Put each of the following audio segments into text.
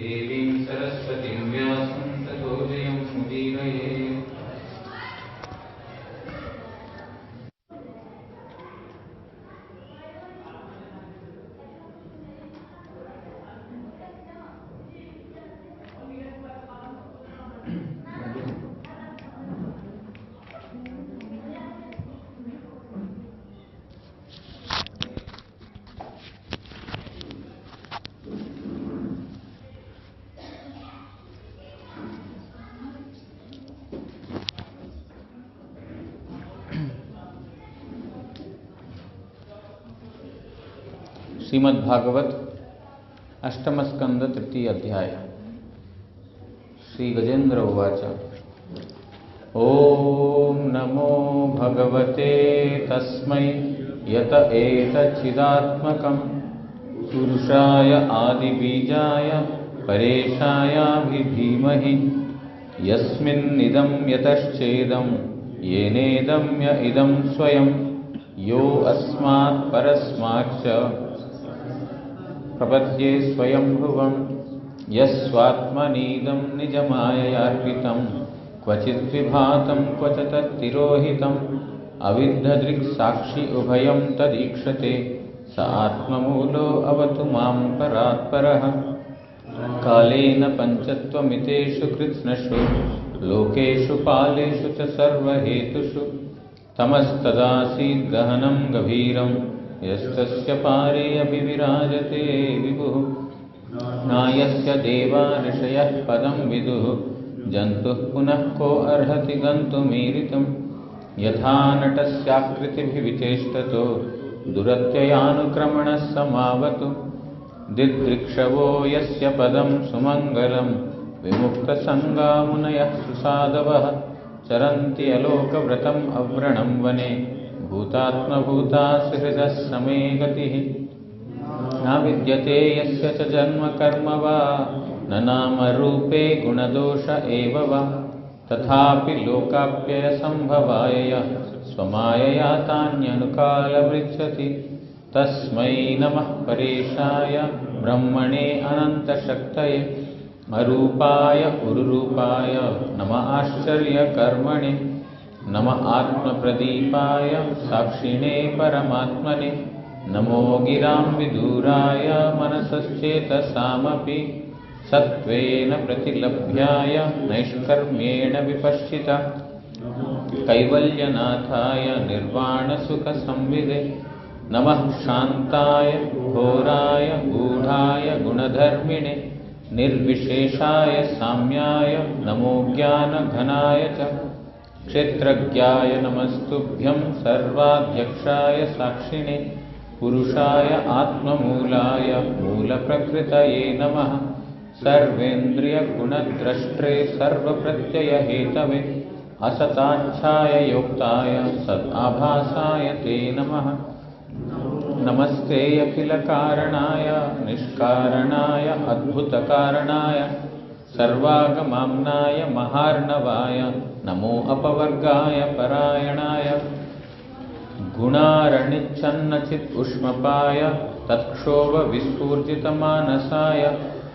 देवीं सरस्वतीं व्यासं ततो जयमुदीरयेत्। श्रीमद्भागवत अष्टम स्कंद तृतीय अध्याय। श्री गजेन्द्र उवाच। ओम नमो भगवते तस्मै यत एतच्चिदात्मकं पुरुषाय आदिबीजाय परेशायाभिधीमहि यस्मिन्निदं यतश्चेदं येनेदं य इदं स्वयं यो अस्मात् परस्माच्च प्रपद्ये स्वयंभुवं यस्वात्मनीदं निजमाययार्पितं क्वचित् विभातं क्वच तत्तिरोहितम् अविद्धदृक्साक्षि उभयं तदीक्षते स आत्ममूलो अवतु मां परात्परः। कालेन पञ्चत्वमितेषु कृत्स्नषु लोकेषु कालेषु च सर्वहेतुषु तमस्तदासीद् गहनं गभीरं यस्तस्य पारे अभिविराजते विभुः। नायस्य देवा ऋषयः पदं विदुः जन्तुः पुनः को अर्हति गन्तुमीरितम्। यथा नटस्याकृतिभिविचेष्टतो दुरत्ययानुक्रमणः समावतु दिदृक्षवो यस्य पदं सुमङ्गलं विमुक्तसङ्गा मुनयः सुसाधवः चरन्ति अलोकव्रतम् अव्रणं वने भूतात्मभूता सुहृदः समे गतिः। न विद्यते यस्य च जन्म कर्म वा न नामरूपे गुणदोष एव वा तथापि लोकाप्ययसम्भवाय स्वमायया तान्यनुकालमृच्छति। तस्मै नमः परेशाय ब्रह्मणे अनन्तशक्तये अरूपाय उरुरूपाय नमः आश्चर्यकर्मणे नमः आत्मप्रदीपाय साक्षिणे परमात्मने नमो गिरां विदूराय मनसश्चेतसामपि सत्त्वेन प्रतिलभ्याय नैष्कर्म्येण विपश्चिता कैवल्यनाथाय निर्वाणसुखसंविदे नमः शान्ताय घोराय गूढाय गुणधर्मिणे निर्विशेषाय साम्याय नमो ज्ञानघनाय च क्षेत्रज्ञाय नमस्तुभ्यं सर्वाध्यक्षाय साक्षिणे पुरुषाय आत्ममूलाय मूलप्रकृतये नमः सर्वेन्द्रियगुणद्रष्ट्रे सर्वप्रत्ययहेतवे असताच्छाय योक्ताय सदाभासाय ते नमः। नमस्ते अखिलकारणाय निष्कारणाय अद्भुतकारणाय सर्वागमाम्नाय महार्णवाय नमो अपवर्गाय परायणाय गुणारणिच्छन्नचित् उष्मपाय तत्क्षोभविस्फूर्जितमानसाय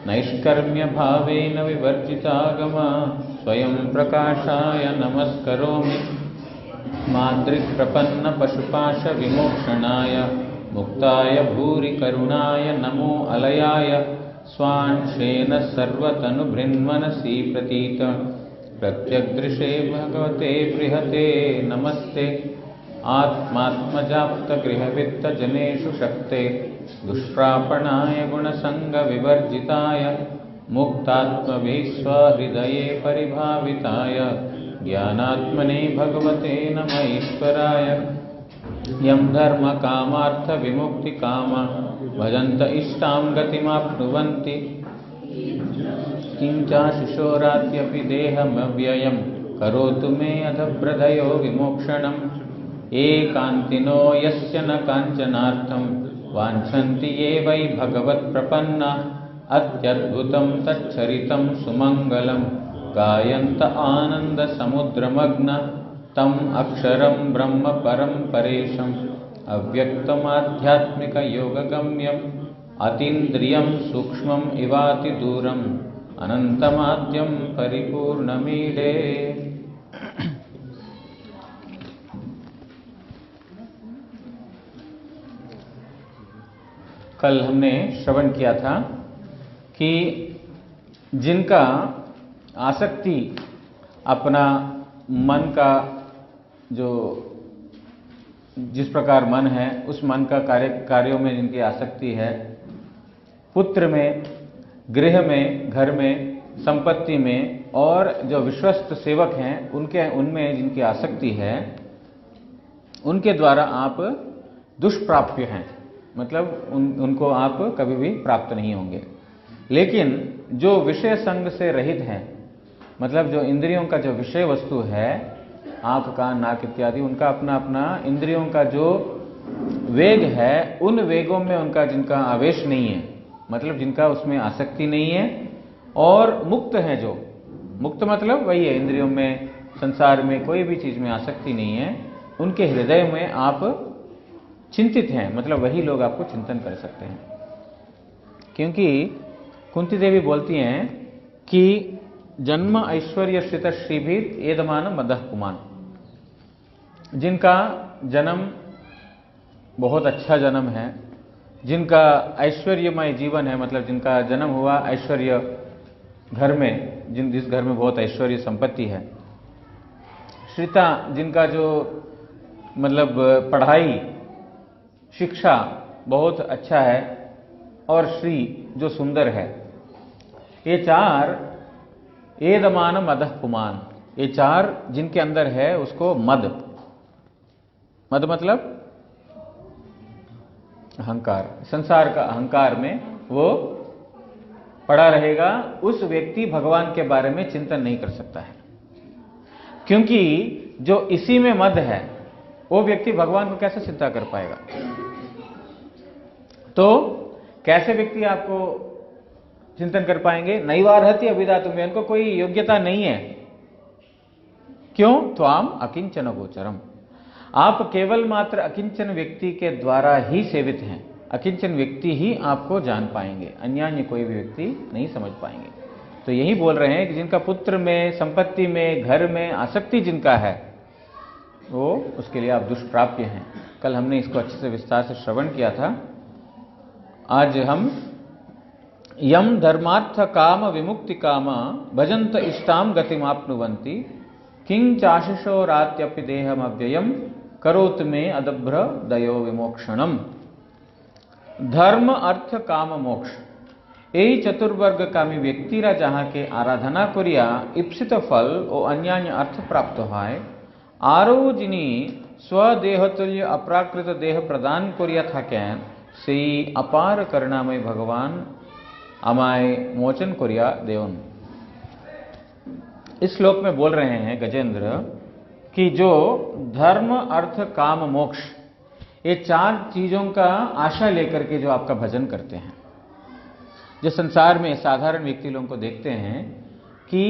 नैष्कर्म्यभावेन विवर्जितागमा स्वयं प्रकाशाय नमस्करोमि। माद्रिप्रपन्नपशुपाशविमोक्षणाय मुक्ताय भूरि करुणाय नमो अलयाय स्वांशेन सर्वतनुभृन्मनसि प्रतीत प्रत्यग्दृशे भगवते बृहते नमस्ते। आत्मात्मजाप्तगृहवित्तजनेषु शक्ते दुष्प्रापणाय गुणसङ्गविवर्जिताय मुक्तात्मभिः स्वहृदये परिभाविताय ज्ञानात्मने भगवते नमः ईश्वराय। यं धर्मकामार्थविमुक्तिकामा भजन्त इष्टां गतिमाप्नुवन्ति किञ्चाशिशोरात्यपि देहमव्ययं करोतु मे अधभ्रदयो विमोक्षणम्। एकान्तिनो यस्य न काञ्चनार्थं वाञ्छन्ति ये वै भगवत्प्रपन्ना अत्यद्भुतं तच्चरितं सुमङ्गलं गायन्त आनन्दसमुद्रमग्न तम् अक्षरं ब्रह्म परं परेशम् अव्यक्तमाध्यात्मिकयोगगम्यम् अतीन्द्रियं सूक्ष्मम् इवाति दूरम् अनंतमाद्यम परिपूर्णमीडे। कल हमने श्रवण किया था कि जिनका आसक्ति अपना मन का जो जिस प्रकार मन है उस मन का कार्यों में जिनकी आसक्ति है, पुत्र में, गृह में, घर में, संपत्ति में, और जो विश्वस्त सेवक हैं उनमें जिनकी आसक्ति है, उनके द्वारा आप दुष्प्राप्य हैं, मतलब उनको आप कभी भी प्राप्त नहीं होंगे। लेकिन जो विषय संग से रहित हैं, मतलब जो इंद्रियों का जो विषय वस्तु है, आंख, कान, नाक इत्यादि, उनका अपना अपना इंद्रियों का जो वेग है, उन वेगों में उनका जिनका आवेश नहीं है, मतलब जिनका उसमें आसक्ति नहीं है, और मुक्त है, जो मुक्त मतलब वही है, इंद्रियों में, संसार में कोई भी चीज में आसक्ति नहीं है, उनके हृदय में आप चिंतित हैं, मतलब वही लोग आपको चिंतन कर सकते हैं। क्योंकि कुंती देवी बोलती हैं कि जन्म ऐश्वर्य स्थित श्रीभीत एदमान मदह पुमान, जिनका जन्म बहुत अच्छा जन्म है, जिनका ऐश्वर्यमय जीवन है, मतलब जिनका जन्म हुआ ऐश्वर्य घर में, जिस घर में बहुत ऐश्वर्य संपत्ति है, श्रिता जिनका जो मतलब पढ़ाई शिक्षा बहुत अच्छा है, और श्री जो सुंदर है, ये चार एदमान मदह पुमान, ये चार जिनके अंदर है उसको मद मतलब अहंकार, संसार का अहंकार में वो पड़ा रहेगा, उस व्यक्ति भगवान के बारे में चिंतन नहीं कर सकता है। क्योंकि जो इसी में मद है वो व्यक्ति भगवान को कैसे चिंता कर पाएगा। तो कैसे व्यक्ति आपको चिंतन कर पाएंगे? नैवार्हति अभिधातुम, उनको कोई योग्यता नहीं है। क्यों? त्वाम अकिंचन गोचरम, आप केवल मात्र अकिंचन व्यक्ति के द्वारा ही सेवित हैं, अकिंचन व्यक्ति ही आपको जान पाएंगे, अन्यान्य कोई भी व्यक्ति नहीं समझ पाएंगे। तो यही बोल रहे हैं कि जिनका पुत्र में, संपत्ति में, घर में आसक्ति जिनका है, वो उसके लिए आप दुष्प्राप्य हैं। कल हमने इसको अच्छे से विस्तार से श्रवण किया था। आज हम यम धर्मार्थ काम विमुक्ति कामा भजंत इष्टाम गतिमाप्नुवन्ति किं चाशिषो रात्यपि देहम अव्ययम करोत में अदभ्र दयो विमोक्षणम। धर्म, अर्थ, काम, मोक्ष, यही चतुर्वर्ग कामी व्यक्तिरा जहाँ के आराधना करिया इप्सित फल ओ अन्यान्य अर्थ प्राप्त है, आरो जिनी स्वदेहतुल्य अप्राकृत देह प्रदान करिया थाकेन से अपार करुणामय भगवान अमाय मोचन करिया देवन। इस श्लोक में बोल रहे हैं गजेंद्र कि जो धर्म, अर्थ, काम, मोक्ष, ये चार चीजों का आशा लेकर के जो आपका भजन करते हैं, जो संसार में साधारण व्यक्ति लोगों को देखते हैं कि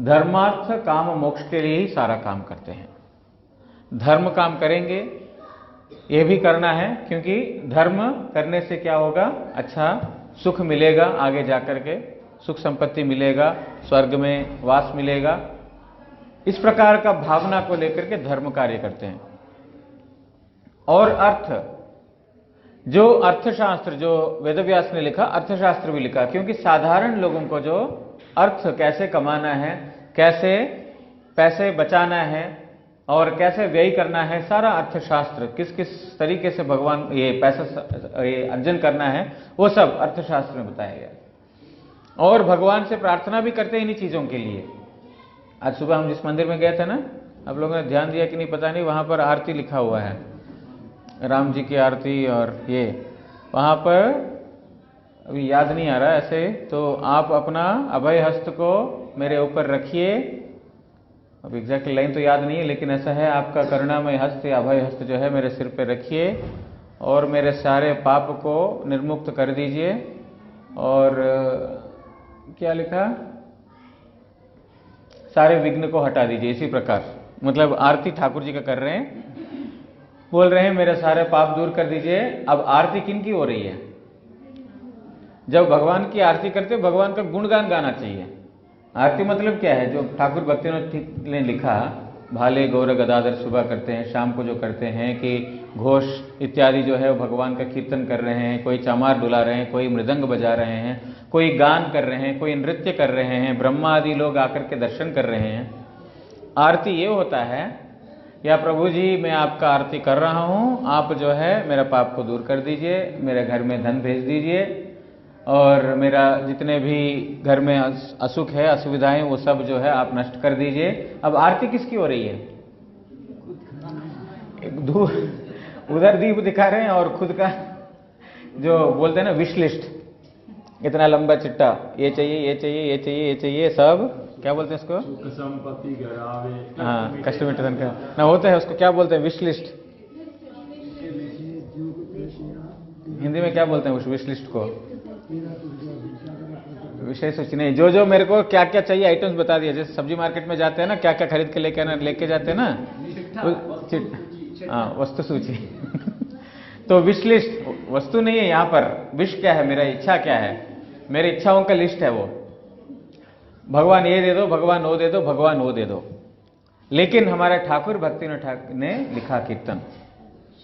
धर्मार्थ, काम, मोक्ष के लिए ही सारा काम करते हैं। धर्म काम करेंगे, ये भी करना है, क्योंकि धर्म करने से क्या होगा? अच्छा सुख मिलेगा, आगे जाकर के सुख संपत्ति मिलेगा, स्वर्ग में वास मिलेगा, इस प्रकार का भावना को लेकर के धर्म कार्य करते हैं। और अर्थ, जो अर्थशास्त्र, जो वेदव्यास ने लिखा, अर्थशास्त्र भी लिखा, क्योंकि साधारण लोगों को जो अर्थ कैसे कमाना है, कैसे पैसे बचाना है और कैसे व्यय करना है, सारा अर्थशास्त्र, किस किस तरीके से भगवान ये पैसा ये अर्जन करना है, वो सब अर्थशास्त्र में बताया गया। और भगवान से प्रार्थना भी करते हैं इन्हीं चीजों के लिए। आज सुबह हम जिस मंदिर में गए थे ना, आप लोगों ने ध्यान दिया कि नहीं पता नहीं, वहां पर आरती लिखा हुआ है, राम जी की आरती, और ये वहां पर अभी याद नहीं आ रहा ऐसे, तो आप अपना अभय हस्त को मेरे ऊपर रखिए, अब एग्जैक्ट लाइन तो याद नहीं है, लेकिन ऐसा है, आपका करुणामय हस्त या अभय हस्त जो है मेरे सिर पे रखिए और मेरे सारे पाप को निर्मुक्त कर दीजिए। और क्या लिखा? सारे विघ्न को हटा दीजिए। इसी प्रकार मतलब आरती ठाकुर जी का कर रहे हैं, बोल रहे हैं मेरे सारे पाप दूर कर दीजिए। अब आरती किन की हो रही है? जब भगवान की आरती करते हो भगवान का गुणगान गाना चाहिए। आरती मतलब क्या है, जो ठाकुर भक्ति ने लिखा, भाले गौर गदाधर सुबह करते हैं, शाम को जो करते हैं कि घोष इत्यादि जो है वो भगवान का कीर्तन कर रहे हैं, कोई चमार डुला रहे हैं, कोई मृदंग बजा रहे हैं, कोई गान कर रहे हैं, कोई नृत्य कर रहे हैं, ब्रह्मा आदि लोग आकर के दर्शन कर रहे हैं। आरती ये होता है, या प्रभु जी मैं आपका आरती कर रहा हूँ, आप जो है मेरा पाप को दूर कर दीजिए, मेरे घर में धन भेज दीजिए, और मेरा जितने भी घर में असुख है, असुविधाएं, वो सब जो है आप नष्ट कर दीजिए। अब आरती किसकी हो रही है? उधर दीप दिखा रहे हैं और खुद का जो बोलते हैं ना विश लिस्ट, इतना लंबा चिट्टा, ये चाहिए, ये चाहिए, ये चाहिए, ये चाहिए, सब क्या बोलते हैं इसको? संपत्ति घरावे, हाँ, कष्ट मिटन का ना होता है, उसको क्या बोलते हैं? Wish list. हिंदी में क्या बोलते हैं उस विश लिस्ट को? विषय सूची नहीं, जो जो मेरे को क्या क्या चाहिए आइटम्स बता दिया। जैसे सब्जी मार्केट में जाते हैं ना, क्या क्या खरीद के लेके जाते हैं ना, हाँ, वस्तु सूची। तो विश लिस्ट वस्तु नहीं है यहाँ पर, विश क्या है, मेरा इच्छा क्या है, मेरी इच्छाओं का लिस्ट है वो। भगवान ये दे दो, भगवान वो दे दो, भगवान वो दे दो। लेकिन हमारे ठाकुर भक्ति ने लिखा कीर्तन,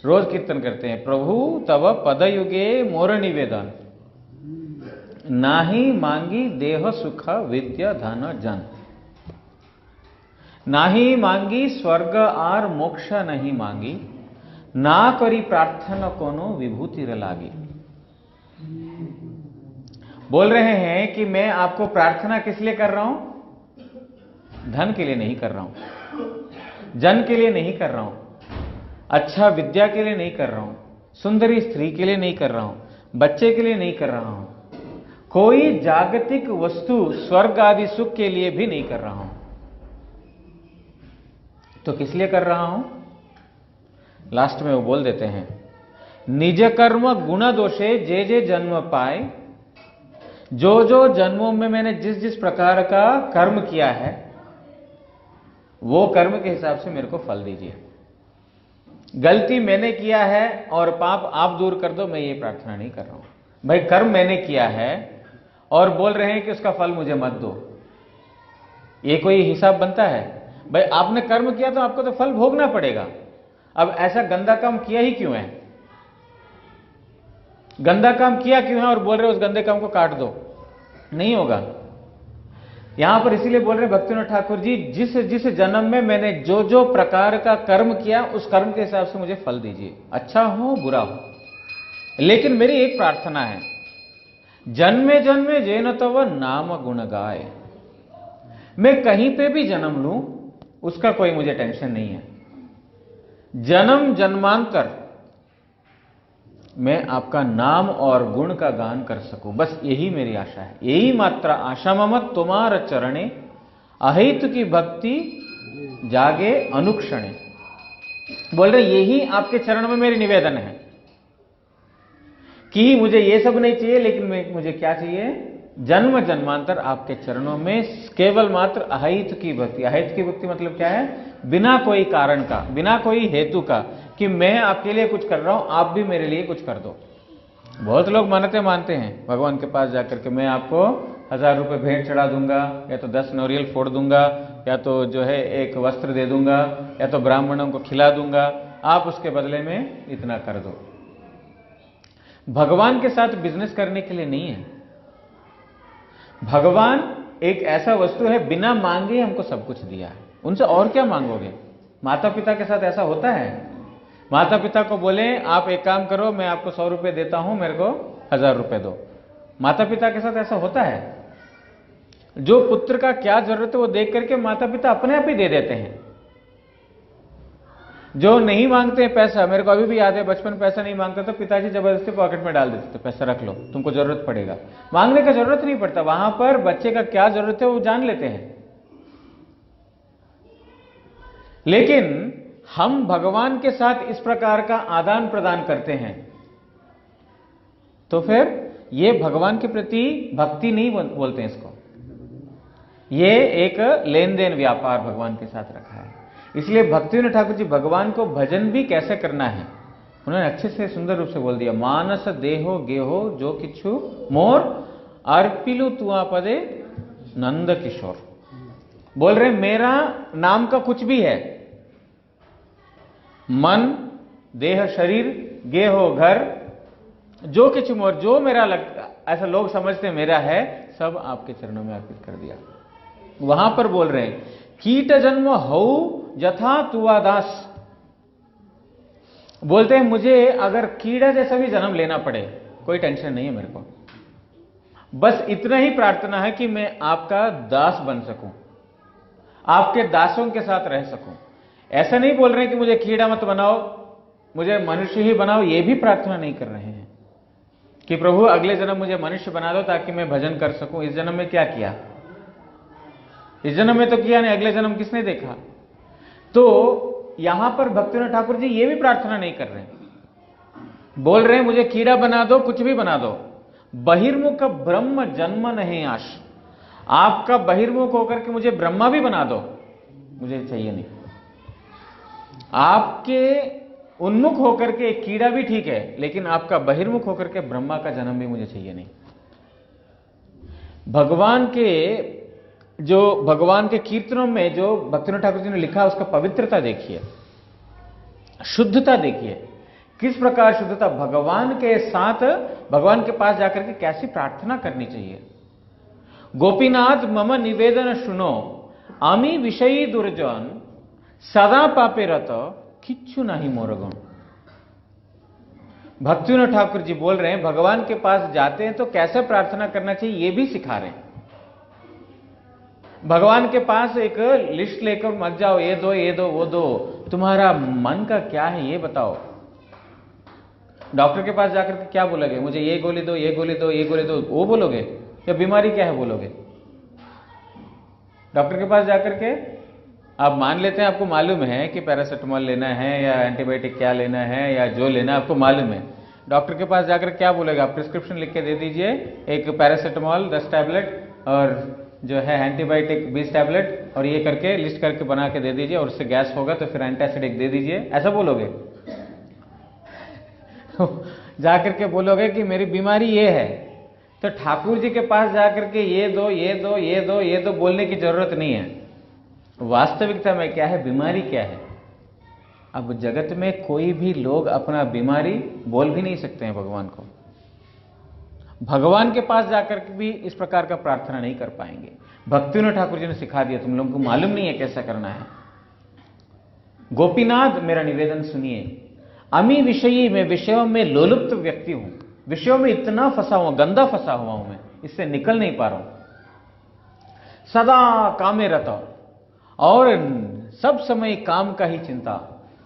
रोज कीर्तन करते हैं, प्रभु तव पदयुगे मोर निवेदन, नाही मांगी देह सुख विद्या धन जन, नाही मांगी स्वर्ग आर मोक्ष नहीं मांगी, ना करी प्रार्थना कोनो विभूति लागी। बोल रहे हैं कि मैं आपको प्रार्थना किस लिए कर रहा हूं? धन के लिए नहीं कर रहा हूं, जन के लिए नहीं कर रहा हूं, अच्छा विद्या के लिए नहीं कर रहा हूं, सुंदरी स्त्री के लिए नहीं कर रहा हूं, बच्चे के लिए नहीं कर रहा हूं, कोई जागतिक वस्तु स्वर्ग आदि सुख के लिए भी नहीं कर रहा हूं। तो किस लिए कर रहा हूं? लास्ट में वो बोल देते हैं, निज कर्म गुण दोषे जे जे जन्म पाए, जो जो जन्मों में मैंने जिस जिस प्रकार का कर्म किया है, वो कर्म के हिसाब से मेरे को फल दीजिए। गलती मैंने किया है और पाप आप दूर कर दो, मैं ये प्रार्थना नहीं कर रहा हूं। भाई कर्म मैंने किया है और बोल रहे हैं कि उसका फल मुझे मत दो, ये कोई हिसाब बनता है? भाई आपने कर्म किया तो आपको तो फल भोगना पड़ेगा। अब ऐसा गंदा काम किया ही क्यों है? गंदा काम किया क्यों है और बोल रहे हो उस गंदे काम को काट दो? नहीं होगा। यहां पर इसीलिए बोल रहे भक्तिविनोद ठाकुर जी, जिस जिस जन्म में मैंने जो जो प्रकार का कर्म किया, उस कर्म के हिसाब से मुझे फल दीजिए, अच्छा हो बुरा हो। लेकिन मेरी एक प्रार्थना है, जन्मे जन्मे जेन तव नाम गुण गाए। मैं कहीं पे भी जन्म लूं, उसका कोई मुझे टेंशन नहीं है। जन्म जन्मांतर मैं आपका नाम और गुण का गान कर सकूं, बस यही मेरी आशा है। यही मात्र आशा मम तुम्हार चरणे, अहित की भक्ति जागे अनुक्षणे। बोल रहे यही आपके चरण में मेरी निवेदन है कि मुझे ये सब नहीं चाहिए, लेकिन मुझे क्या चाहिए? जन्म जन्मांतर आपके चरणों में केवल मात्र अहित की भक्ति। अहित की भक्ति मतलब क्या है? बिना कोई कारण का, बिना कोई हेतु का, कि मैं आपके लिए कुछ कर रहा हूं, आप भी मेरे लिए कुछ कर दो। बहुत लोग मानते मानते हैं भगवान के पास जाकर के, मैं आपको 1000 रुपए भेंट चढ़ा दूंगा, या तो 10 नारियल फोड़ दूंगा, या तो जो है एक वस्त्र दे दूंगा, या तो ब्राह्मणों को खिला दूंगा, आप उसके बदले में इतना कर दो। भगवान के साथ बिजनेस करने के लिए नहीं है। भगवान एक ऐसा वस्तु है, बिना मांगे हमको सब कुछ दिया है, उनसे और क्या मांगोगे? माता पिता के साथ ऐसा होता है? माता पिता को बोले आप एक काम करो, मैं आपको 100 रुपए देता हूं, मेरे को 1000 रुपए दो। माता पिता के साथ ऐसा होता है? जो पुत्र का क्या जरूरत है वो देख करके माता पिता अपने आप ही दे देते हैं। जो नहीं मांगते हैं पैसा, मेरे को अभी भी याद है बचपन पैसा नहीं मांगता तो पिताजी जबरदस्ती पॉकेट में डाल देते थे, पैसा रख लो, तुमको जरूरत पड़ेगा। मांगने का जरूरत नहीं पड़ता, वहां पर बच्चे का क्या जरूरत है वो जान लेते हैं। लेकिन हम भगवान के साथ इस प्रकार का आदान प्रदान करते हैं, तो फिर ये भगवान के प्रति भक्ति नहीं बोलते हैं इसको, ये एक लेन देन व्यापार भगवान के साथ रखा है। इसलिए भक्तिविनोद ठाकुर जी भगवान को भजन भी कैसे करना है, उन्होंने अच्छे से सुंदर रूप से बोल दिया, मानस देहो गेहो जो किछु मोर अर्पिलु तुआ पदे नंद किशोर। बोल रहे मेरा नाम का कुछ भी है, मन देह शरीर गेहो घर जो किछु मोर, जो मेरा लगता ऐसा लोग समझते मेरा है, सब आपके चरणों में अर्पित कर दिया। वहां पर बोल रहे हैं कीट जन्म हऊ यथा तुआ दास। बोलते हैं मुझे अगर कीड़ा जैसा भी जन्म लेना पड़े कोई टेंशन नहीं है मेरे को, बस इतना ही प्रार्थना है कि मैं आपका दास बन सकूं, आपके दासों के साथ रह सकूं। ऐसा नहीं बोल रहे हैं कि मुझे कीड़ा मत बनाओ, मुझे मनुष्य ही बनाओ, ये भी प्रार्थना नहीं कर रहे हैं कि प्रभु अगले जन्म मुझे मनुष्य बना दो ताकि मैं भजन कर सकूं। इस जन्म में क्या किया, इस जन्म में तो किया नहीं, अगले जन्म किसने देखा। तो यहां पर भक्तिविनोद ठाकुर जी ये भी प्रार्थना नहीं कर रहे हैं, बोल रहे हैं मुझे कीड़ा बना दो, कुछ भी बना दो, बहिर्मुख ब्रह्म जन्म नहीं आश। आपका बहिर्मुख होकर के मुझे ब्रह्मा भी बना दो, मुझे चाहिए नहीं। आपके उन्मुख होकर के एक कीड़ा भी ठीक है, लेकिन आपका बहिर्मुख होकर के ब्रह्मा का जन्म भी मुझे चाहिए नहीं। भगवान के कीर्तनों में जो भक्तिविनोद ठाकुर जी ने लिखा उसका पवित्रता देखिए, शुद्धता देखिए, किस प्रकार शुद्धता, भगवान के साथ भगवान के पास जाकर के कैसी प्रार्थना करनी चाहिए। गोपीनाथ मम निवेदन सुनो आमी विषयी दुर्जन सदा पापे रत किच्छु नहीं मोर गुण। भक्तिविनोद ठाकुर जी बोल रहे हैं भगवान के पास जाते हैं तो कैसे प्रार्थना करना चाहिए ये भी सिखा रहे हैं। भगवान के पास एक लिस्ट लेकर मत जाओ, ये दो ये दो वो दो, तुम्हारा मन का क्या है ये बताओ। डॉक्टर के पास जाकर के क्या बोलोगे, मुझे ये गोली दो ये गोली दो ये गोली दो, वो बोलोगे, या बीमारी क्या है बोलोगे। डॉक्टर के पास जाकर के आप मान लेते हैं आपको मालूम है कि पैरासिटामोल लेना है या एंटीबायोटिक क्या लेना है या जो लेना है आपको मालूम है। डॉक्टर के पास जाकर क्या बोलेगा, आप प्रिस्क्रिप्शन लिख के दे दीजिए, एक पैरासिटामोल 10 टैबलेट और जो है एंटीबायोटिक 20 टैबलेट, और ये करके लिस्ट करके बना के दे दीजिए, और उससे गैस होगा तो फिर एंटासिडिक दे दीजिए, ऐसा बोलोगे। जाकर के बोलोगे कि मेरी बीमारी ये है, तो ठाकुर जी के पास जाकर के ये दो ये दो ये दो ये दो बोलने की जरूरत नहीं है। वास्तविकता में क्या है, बीमारी क्या है। अब जगत में कोई भी लोग अपना बीमारी बोल भी नहीं सकते हैं भगवान को। भगवान के पास जाकर के भी इस प्रकार का प्रार्थना नहीं कर पाएंगे। भक्तिविनोद ठाकुर जी ने सिखा दिया, तुम लोगों को मालूम नहीं है कैसा करना है। गोपीनाथ मेरा निवेदन सुनिए, अमी विषयी में विषयों में लोलुप्त व्यक्ति हूं, विषयों में इतना फंसा हुआ, गंदा फंसा हुआ हूं मैं, इससे निकल नहीं पा रहा हूं। सदा कामे रहता, और सब समय काम का ही चिंता,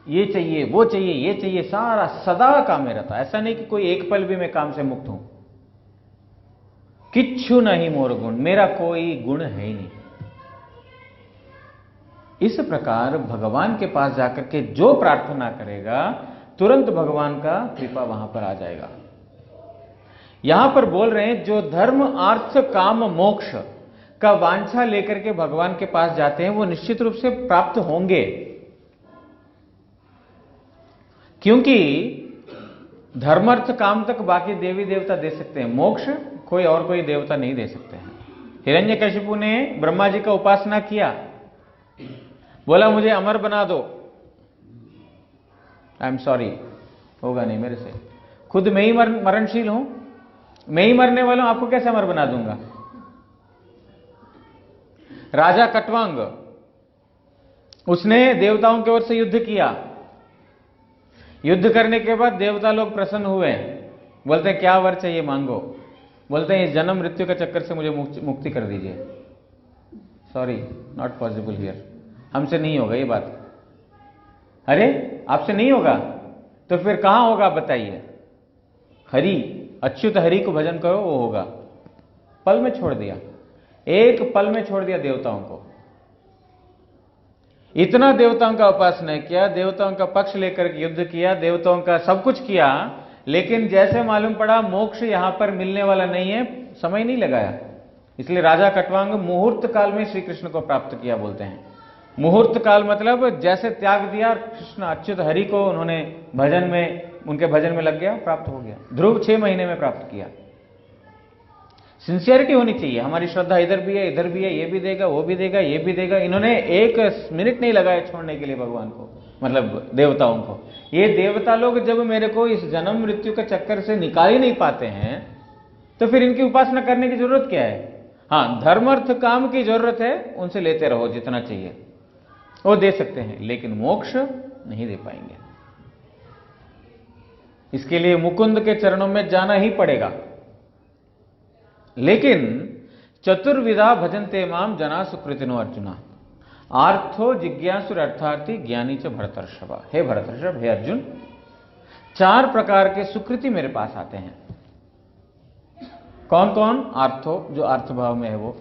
ये चाहिए वो चाहिए ये चाहिए, सारा सदा काम में रहता। ऐसा नहीं कि कोई एक पल भी मैं काम से मुक्त हूं। किच्छु नहीं मोर गुण, मेरा कोई गुण है ही नहीं। इस प्रकार भगवान के पास जाकर के जो प्रार्थना करेगा तुरंत भगवान का कृपा वहां पर आ जाएगा। यहां पर बोल रहे हैं जो धर्म अर्थ काम मोक्ष का वांछा लेकर के भगवान के पास जाते हैं वो निश्चित रूप से प्राप्त होंगे, क्योंकि धर्मार्थ काम तक बाकी देवी देवता दे सकते हैं, मोक्ष कोई और कोई देवता नहीं दे सकते हैं। हिरण्यकशिपु ने ब्रह्मा जी का उपासना किया, बोला मुझे अमर बना दो, आई एम सॉरी होगा नहीं मेरे से, खुद मैं ही मरणशील हूं, मैं ही मरने वाला हूं, आपको कैसे अमर बना दूंगा। राजा कटवांग, उसने देवताओं की ओर से युद्ध किया, युद्ध करने के बाद देवता लोग प्रसन्न हुए, बोलते हैं क्या वर चाहिए मांगो, बोलते हैं इस जन्म मृत्यु के चक्कर से मुझे मुक्ति कर दीजिए। सॉरी नॉट पॉसिबल हियर, हमसे नहीं होगा ये बात। अरे आपसे नहीं होगा तो फिर कहां होगा बताइए। हरि अच्युत हरि को भजन करो वो होगा। पल में छोड़ दिया, एक पल में छोड़ दिया देवताओं को। इतना देवताओं का उपासना किया, देवताओं का पक्ष लेकर युद्ध किया, देवताओं का सब कुछ किया, लेकिन जैसे मालूम पड़ा मोक्ष यहां पर मिलने वाला नहीं है, समय नहीं लगाया। इसलिए राजा कटवांग मुहूर्त काल में श्री कृष्ण को प्राप्त किया बोलते हैं। मुहूर्त काल मतलब जैसे त्याग दिया, कृष्ण अच्युत हरि को उन्होंने भजन में उनके भजन में लग गया, प्राप्त हो गया। ध्रुव 6 महीने में प्राप्त किया। सिंसियरिटी होनी चाहिए। हमारी श्रद्धा इधर भी है, इधर भी है, ये भी देगा, वो भी देगा, ये भी देगा। इन्होंने 1 मिनट नहीं लगाया छोड़ने के लिए भगवान को, मतलब देवताओं को। ये देवता लोग जब मेरे को इस जन्म मृत्यु के चक्कर से निकाल ही नहीं पाते हैं, तो फिर इनकी उपासना करने की जरूरत क्या है? हाँ, धर्म अर्थ काम की जरूरत है, उनसे लेते रहो जितना चाहिए, वो दे सकते हैं, लेकिन मोक्ष नहीं दे पाएंगे। इसके लिए मुकुंद के चरणों में जाना ही पड़ेगा। लेकिन चतुर्विधा भजन्ते माम जना सुकृतिनो अर्जुना, आर्थो जिज्ञासुर अर्थार्थी ज्ञानी च भरतर्षभ। हे भरतर्षभ, हे अर्जुन, 4 प्रकार के सुकृति मेरे पास आते हैं। कौन कौन? आर्थो, जो अर्थ भाव में है वो,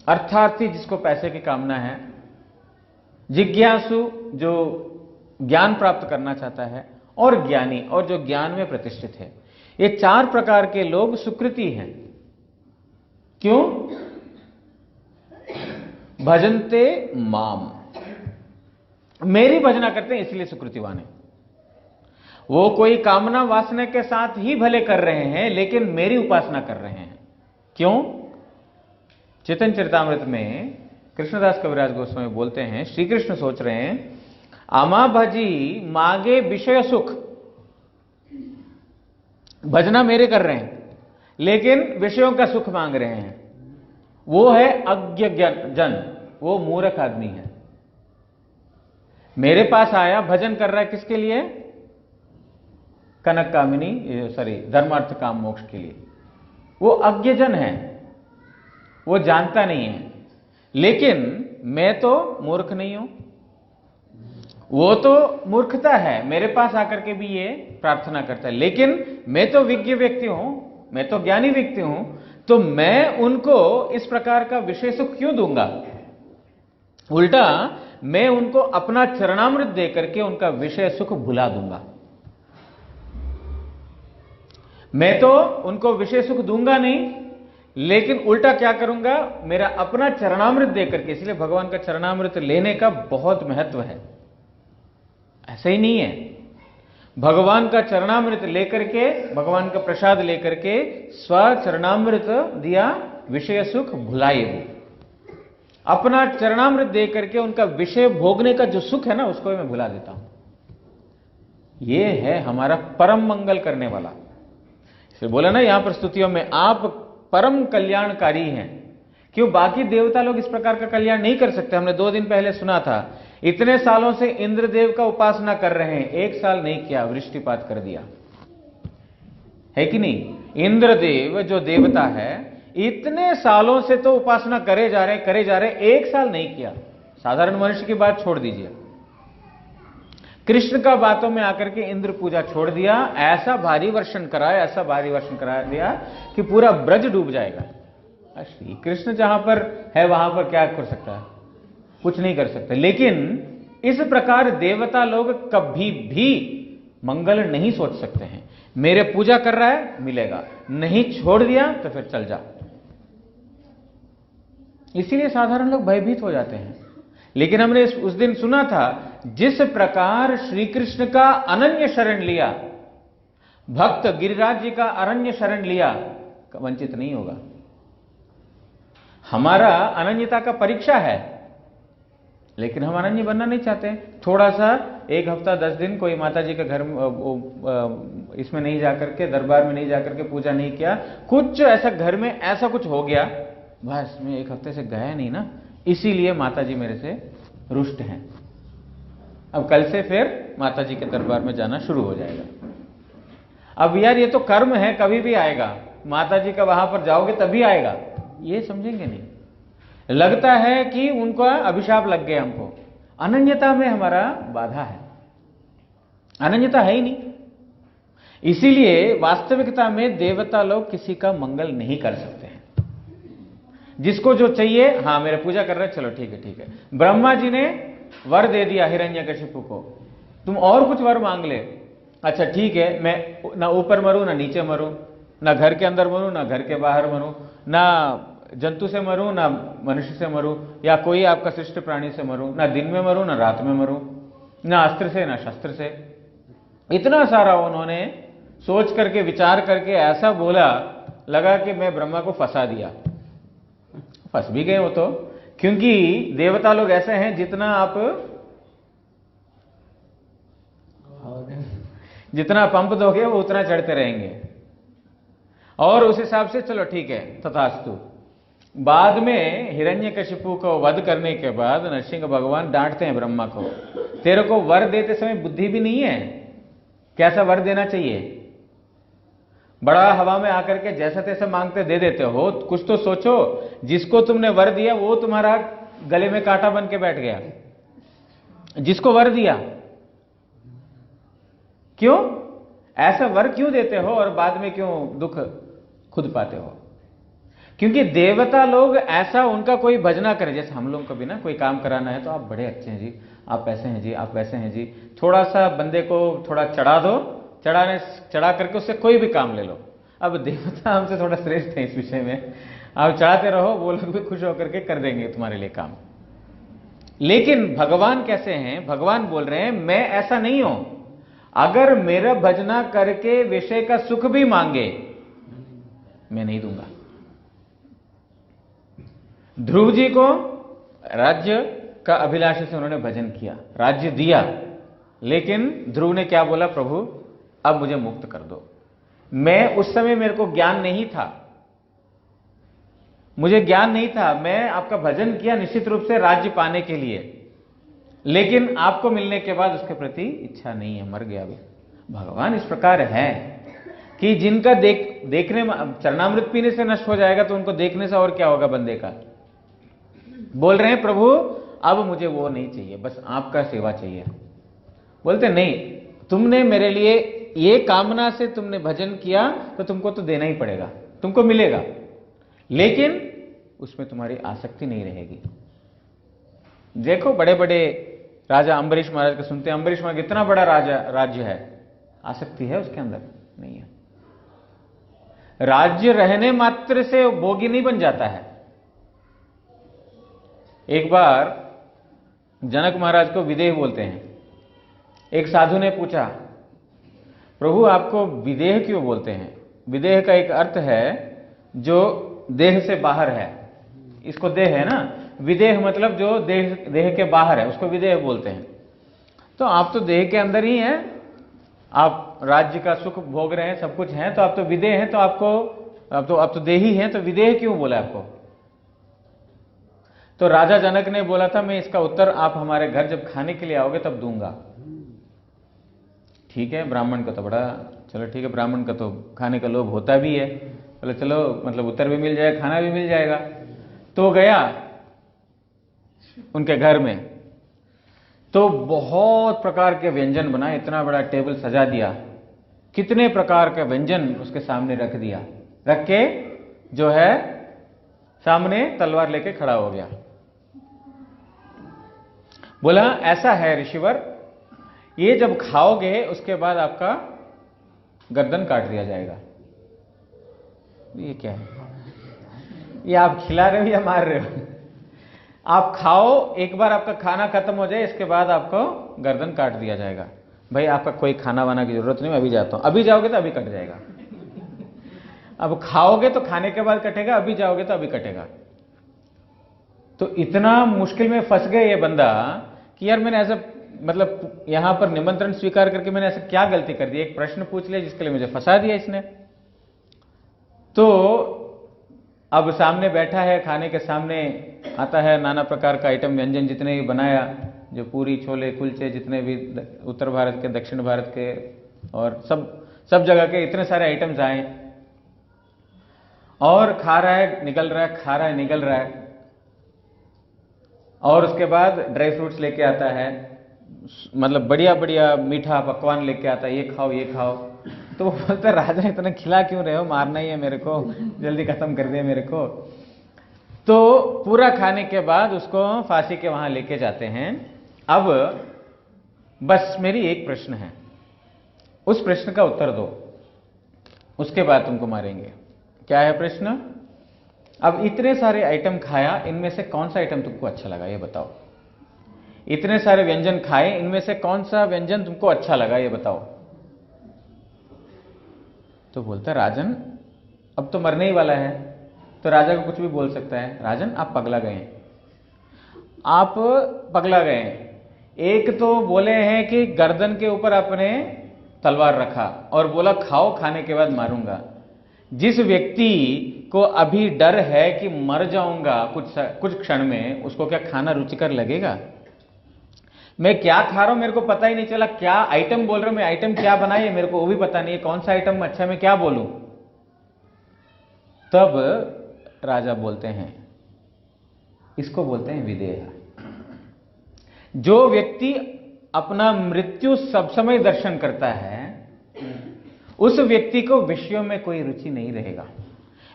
अर्थार्थी, जिसको पैसे की कामना है, जिज्ञासु, जो ज्ञान प्राप्त करना चाहता है, और ज्ञानी, और जो ज्ञान में प्रतिष्ठित है। ये 4 प्रकार के लोग सुकृति हैं। क्यों? भजन्ते माम, मेरी भजना करते हैं, इसलिए सुकृतिवान है। वो कोई कामना वासना के साथ ही भले कर रहे हैं, लेकिन मेरी उपासना कर रहे हैं। क्यों? चैतन्य चरितामृत में कृष्णदास कविराज गोस्वामी बोलते हैं, श्री कृष्ण सोच रहे हैं, आमा भजी मागे विषय सुख। भजना मेरे कर रहे हैं, लेकिन विषयों का सुख मांग रहे हैं। वो है अज्ञ जन, वो मूर्ख आदमी है। मेरे पास आया, भजन कर रहा है, किसके लिए? कनक कामिनी, धर्मार्थ काम मोक्ष के लिए। वो अज्ञजन है, वो जानता नहीं है। लेकिन मैं तो मूर्ख नहीं हूं, वो तो मूर्खता है, मेरे पास आकर के भी ये प्रार्थना करता है। लेकिन मैं तो विज्ञ व्यक्ति हूं, मैं तो ज्ञानी व्यक्ति हूं, तो मैं उनको इस प्रकार का विषय सुख क्यों दूंगा? उल्टा मैं उनको अपना चरणामृत देकर के उनका विषय सुख भुला दूंगा। मैं तो उनको विषय सुख दूंगा नहीं, लेकिन उल्टा क्या करूंगा? मेरा अपना चरणामृत देकर के। इसलिए भगवान का चरणामृत लेने का बहुत महत्व है। ऐसा ही नहीं है, भगवान का चरणामृत लेकर के, भगवान का प्रसाद लेकर के स्व चरणामृत दिया, विषय सुख भुलाए। वो अपना चरणामृत देकर के उनका विषय भोगने का जो सुख है ना, उसको मैं भुला देता हूं। ये है हमारा परम मंगल करने वाला। इसलिए बोला ना यहां पर स्तुतियों में, आप परम कल्याणकारी हैं। क्यों? बाकी देवता लोग इस प्रकार का कल्याण नहीं कर सकते। हमने 2 दिन पहले सुना था, इतने सालों से इंद्रदेव का उपासना कर रहे हैं, 1 साल नहीं किया, वृष्टिपात कर दिया, है कि नहीं? इंद्रदेव जो देवता है, इतने सालों से तो उपासना करे जा रहे, 1 साल नहीं किया। साधारण मनुष्य की बात छोड़ दीजिए, कृष्ण का बातों में आकर के इंद्र पूजा छोड़ दिया, ऐसा भारी वर्षण कराया, ऐसा भारी वर्षण करा दिया कि पूरा ब्रज डूब जाएगा। श्री कृष्ण जहां पर है वहां पर क्या कर सकता है? कुछ नहीं कर सकता। लेकिन इस प्रकार देवता लोग कभी भी मंगल नहीं सोच सकते हैं। मेरे पूजा कर रहा है, मिलेगा, नहीं छोड़ दिया तो फिर चल जा। इसीलिए साधारण लोग भयभीत हो जाते हैं। लेकिन हमने उस दिन सुना था, जिस प्रकार श्री कृष्ण का अनन्य शरण लिया, भक्त गिरिराज जी का अनन्य शरण लिया, वंचित नहीं होगा। हमारा अनन्यता का परीक्षा है, लेकिन हम अनन्य बनना नहीं चाहते। थोड़ा सा 1 हफ्ता 10 दिन कोई माता जी के घर इसमें नहीं जाकर के, दरबार में नहीं जाकर के पूजा नहीं किया, कुछ ऐसा घर में ऐसा कुछ हो गया, बस मैं 1 हफ्ते से गया नहीं ना, इसीलिए माता जी मेरे से रुष्ट हैं। अब कल से फिर माता जी के दरबार में जाना शुरू हो जाएगा। अब यार ये तो कर्म है, कभी भी आएगा, माता जी का वहां पर जाओगे तभी आएगा, ये समझेंगे नहीं। लगता है कि उनका अभिशाप लग गया हमको। अनन्यता में हमारा बाधा है, अनन्यता है ही नहीं। इसीलिए वास्तविकता में देवता लोग किसी का मंगल नहीं कर सकते हैं। जिसको जो चाहिए, हाँ मेरा पूजा कर रहे हैं, चलो ठीक है ठीक है। ब्रह्मा जी ने वर दे दिया हिरण्यकशिपु को, तुम और कुछ वर मांग ले, अच्छा ठीक है, मैं ना ऊपर मरूं ना नीचे मरूं, ना घर के अंदर मरूं ना घर के बाहर मरूं, ना जंतु से मरूं ना मनुष्य से मरूं, या कोई आपका सृष्ट प्राणी से मरूं, ना दिन में मरूं ना रात में मरूं, ना अस्त्र से ना शस्त्र से, इतना सारा उन्होंने सोच करके विचार करके ऐसा बोला, लगा कि मैं ब्रह्मा को फंसा दिया। फंस भी गए वो तो, क्योंकि देवता लोग ऐसे हैं जितना पंप दोगे वो उतना चढ़ते रहेंगे। और उस हिसाब से चलो ठीक है तथास्तु। बाद में हिरण्यकशिपु को वध करने के बाद नरसिंह भगवान डांटते हैं ब्रह्मा को, तेरे को वर देते समय बुद्धि भी नहीं है, कैसा वर देना चाहिए? बड़ा हवा में आकर के जैसा तैसा मांगते दे देते हो, कुछ तो सोचो। जिसको तुमने वर दिया वो तुम्हारा गले में कांटा बन के बैठ गया, जिसको वर दिया। क्यों ऐसा वर क्यों देते हो और बाद में क्यों दुख खुद पाते हो? क्योंकि देवता लोग ऐसा, उनका कोई भजना करे, जैसे हम लोग को भी ना कोई काम कराना है तो आप बड़े अच्छे हैं जी, आप ऐसे हैं जी, आप वैसे हैं जी, थोड़ा सा बंदे को थोड़ा चढ़ा दो, चढ़ा करके उससे कोई भी काम ले लो। अब देवता हमसे थोड़ा श्रेष्ठ है इस विषय में, आप चढ़ाते रहो, वो लोग भी खुश होकर के कर देंगे तुम्हारे लिए काम। लेकिन भगवान कैसे हैं? भगवान बोल रहे हैं मैं ऐसा नहीं हूं, अगर मेरा भजना करके विषय का सुख भी मांगे मैं नहीं दूंगा। ध्रुव जी को राज्य का अभिलाषा से उन्होंने भजन किया, राज्य दिया, लेकिन ध्रुव ने क्या बोला? प्रभु अब मुझे मुक्त कर दो। मैं उस समय, मेरे को ज्ञान नहीं था, मुझे ज्ञान नहीं था, मैं आपका भजन किया निश्चित रूप से राज्य पाने के लिए, लेकिन आपको मिलने के बाद उसके प्रति इच्छा नहीं है, मर गया। अभी भगवान इस प्रकार है कि जिनका देखने में चरणामृत पीने से नष्ट हो जाएगा तो उनको देखने से और क्या होगा बंदे का। बोल रहे हैं प्रभु अब मुझे वो नहीं चाहिए, बस आपका सेवा चाहिए। बोलते नहीं, तुमने मेरे लिए ये कामना से तुमने भजन किया तो तुमको तो देना ही पड़ेगा, तुमको मिलेगा, लेकिन उसमें तुम्हारी आसक्ति नहीं रहेगी। देखो बड़े बड़े राजा अम्बरीश महाराज को सुनते हैं, अम्बरीश महाराज इतना बड़ा राज्य है, आसक्ति है उसके अंदर? नहीं है। राज्य रहने मात्र से भोगी नहीं बन जाता है। एक बार जनक महाराज को विदेह बोलते हैं। एक साधु ने पूछा, प्रभु आपको विदेह क्यों बोलते हैं? विदेह का एक अर्थ है जो देह से बाहर है, इसको देह है ना, विदेह मतलब जो देह के बाहर है, उसको विदेह बोलते हैं। तो आप तो देह के अंदर ही हैं, आप राज्य का सुख भोग रहे हैं, सब कुछ है, तो आप तो विदेह हैं, तो आपको आप तो देही हैं, तो विदेह क्यों बोला आपको? तो राजा जनक ने बोला था, मैं इसका उत्तर आप हमारे घर जब खाने के लिए आओगे तब दूंगा। ठीक है, ब्राह्मण का तो बड़ा, चलो ठीक है, ब्राह्मण का तो खाने का लोभ होता भी है, बोले चलो मतलब उत्तर भी मिल जाएगा, खाना भी मिल जाएगा। तो गया उनके घर में, तो बहुत प्रकार के व्यंजन बनाए, इतना बड़ा टेबल सजा दिया, कितने प्रकार के व्यंजन उसके सामने रख दिया, रख के जो है सामने तलवार लेके खड़ा हो गया। बोला ऐसा है ऋषिवर, ये जब खाओगे उसके बाद आपका गर्दन काट दिया जाएगा। ये क्या है? ये आप खिला रहे हो या मार रहे हो? आप खाओ, एक बार आपका खाना खत्म हो जाए, इसके बाद आपको गर्दन काट दिया जाएगा। भाई आपका कोई खाना वाना की जरूरत नहीं, मैं अभी जाता हूं। अभी जाओगे तो अभी कट जाएगा। अब खाओगे तो खाने के बाद कटेगा, अभी जाओगे तो अभी कटेगा। तो इतना मुश्किल में फंस गए ये बंदा कि यार मैंने ऐसा, मतलब यहां पर निमंत्रण स्वीकार करके मैंने ऐसा क्या गलती कर दी? एक प्रश्न पूछ लिया जिसके लिए मुझे फंसा दिया इसने। तो अब सामने बैठा है, खाने के सामने आता है, नाना प्रकार का आइटम व्यंजन जितने भी बनाया, जो पूरी छोले कुलचे जितने भी उत्तर भारत के, दक्षिण भारत के और सब जगह के इतने सारे आइटम्स आए, और खा रहा है निकल रहा है, खा रहा है निकल रहा है। और उसके बाद ड्राई फ्रूट्स लेके आता है, मतलब बढ़िया बढ़िया मीठा पकवान लेके आता है, ये खाओ ये खाओ। तो वो बोलता है राजा इतना खिला क्यों रहे हो, मारना ही है मेरे को, जल्दी खत्म कर दे मेरे को। तो पूरा खाने के बाद उसको फांसी के वहां लेके जाते हैं। अब बस मेरी एक प्रश्न है, उस प्रश्न का उत्तर दो, उसके बाद तुमको मारेंगे। क्या है प्रश्न? अब इतने सारे आइटम खाया, इनमें से कौन सा आइटम तुमको अच्छा लगा ये बताओ। इतने सारे व्यंजन खाए, इनमें से कौन सा व्यंजन तुमको अच्छा लगा ये बताओ। तो बोलता राजन अब तो मरने ही वाला है, तो राजा को कुछ भी बोल सकता है, राजन आप पगला गए, आप पगला गए। एक तो बोले हैं कि गर्दन के ऊपर अपने तलवार रखा और बोला खाओ, खाने के बाद मारूंगा। जिस व्यक्ति को अभी डर है कि मर जाऊंगा कुछ क्षण में, उसको क्या खाना रुचिकर लगेगा? मैं क्या खा रहा हूं मेरे को पता ही नहीं चला, क्या आइटम बोल रहा हूं मैं, आइटम क्या बनाई है मेरे को वो भी पता नहीं है, कौन सा आइटम अच्छा मैं क्या बोलूं। तब राजा बोलते हैं, इसको बोलते हैं विदेह। जो व्यक्ति अपना मृत्यु सब समय दर्शन करता है, उस व्यक्ति को विषयों में कोई रुचि नहीं रहेगा।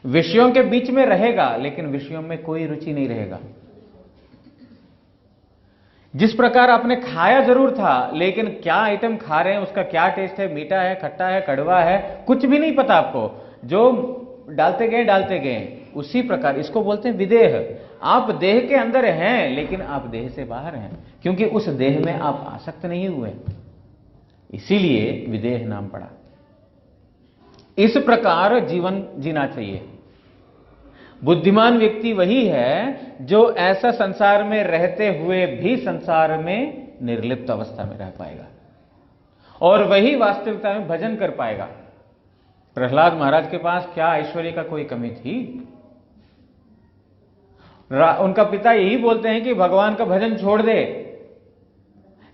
विषयों के बीच में रहेगा लेकिन विषयों में कोई रुचि नहीं रहेगा। जिस प्रकार आपने खाया जरूर था, लेकिन क्या आइटम खा रहे हैं, उसका क्या टेस्ट है, मीठा है, खट्टा है, कड़वा है, कुछ भी नहीं पता आपको, जो डालते गए, उसी प्रकार इसको बोलते हैं विदेह। आप देह के अंदर हैं लेकिन आप देह से बाहर हैं, क्योंकि उस देह में आप आसक्त नहीं हुए, इसीलिए विदेह नाम पड़ा। इस प्रकार जीवन जीना चाहिए। बुद्धिमान व्यक्ति वही है जो ऐसा संसार में रहते हुए भी संसार में निर्लिप्त अवस्था में रह पाएगा, और वही वास्तविकता में भजन कर पाएगा। प्रहलाद महाराज के पास क्या ऐश्वर्य का कोई कमी थी? उनका पिता यही बोलते हैं कि भगवान का भजन छोड़ दे,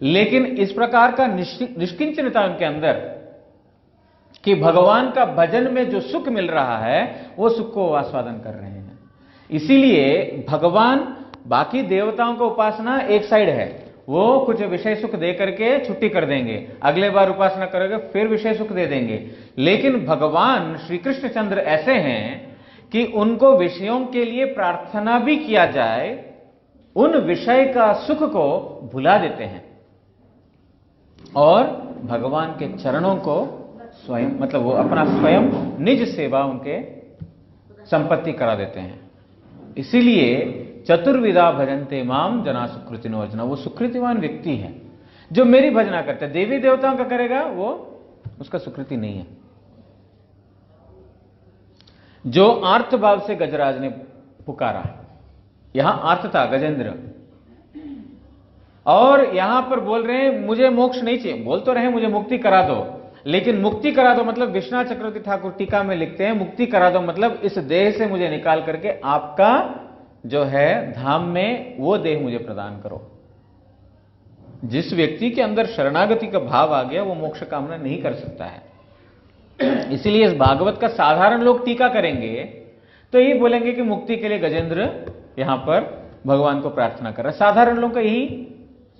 लेकिन इस प्रकार का निष्किंचनता उनके अंदर कि भगवान का भजन में जो सुख मिल रहा है वो सुख को आस्वादन कर रहे हैं। इसीलिए भगवान, बाकी देवताओं का उपासना एक साइड है, वो कुछ विषय सुख दे करके छुट्टी कर देंगे, अगले बार उपासना करोगे फिर विषय सुख दे देंगे। लेकिन भगवान श्री कृष्णचंद्र ऐसे हैं कि उनको विषयों के लिए प्रार्थना भी किया जाए, उन विषय का सुख को भुला देते हैं और भगवान के चरणों को स्वयं, मतलब वो अपना स्वयं निज सेवा उनके संपत्ति करा देते हैं। इसीलिए चतुर्विधा भजन्ते माम जना सुकृतिनो अर्जुन, वो सुकृतिवान व्यक्ति है जो मेरी भजना करता है। देवी देवताओं का करेगा वो उसका सुकृति नहीं है। जो आर्त भाव से गजराज ने पुकारा, यहां आर्त था गजेंद्र, और यहां पर बोल रहे हैं मुझे मोक्ष नहीं चाहिए, बोल तो रहे मुझे मुक्ति करा दो, लेकिन मुक्ति करा दो मतलब विश्वनाथ चक्रवर्ती ठाकुर टीका में लिखते हैं मुक्ति करा दो मतलब इस देह से मुझे निकाल करके आपका जो है धाम में वो देह मुझे प्रदान करो। जिस व्यक्ति के अंदर शरणागति का भाव आ गया वो मोक्ष कामना नहीं कर सकता है। इसीलिए इस भागवत का साधारण लोग टीका करेंगे तो यही बोलेंगे कि मुक्ति के लिए गजेंद्र यहां पर भगवान को प्रार्थना कर रहा है, साधारण लोगों का यही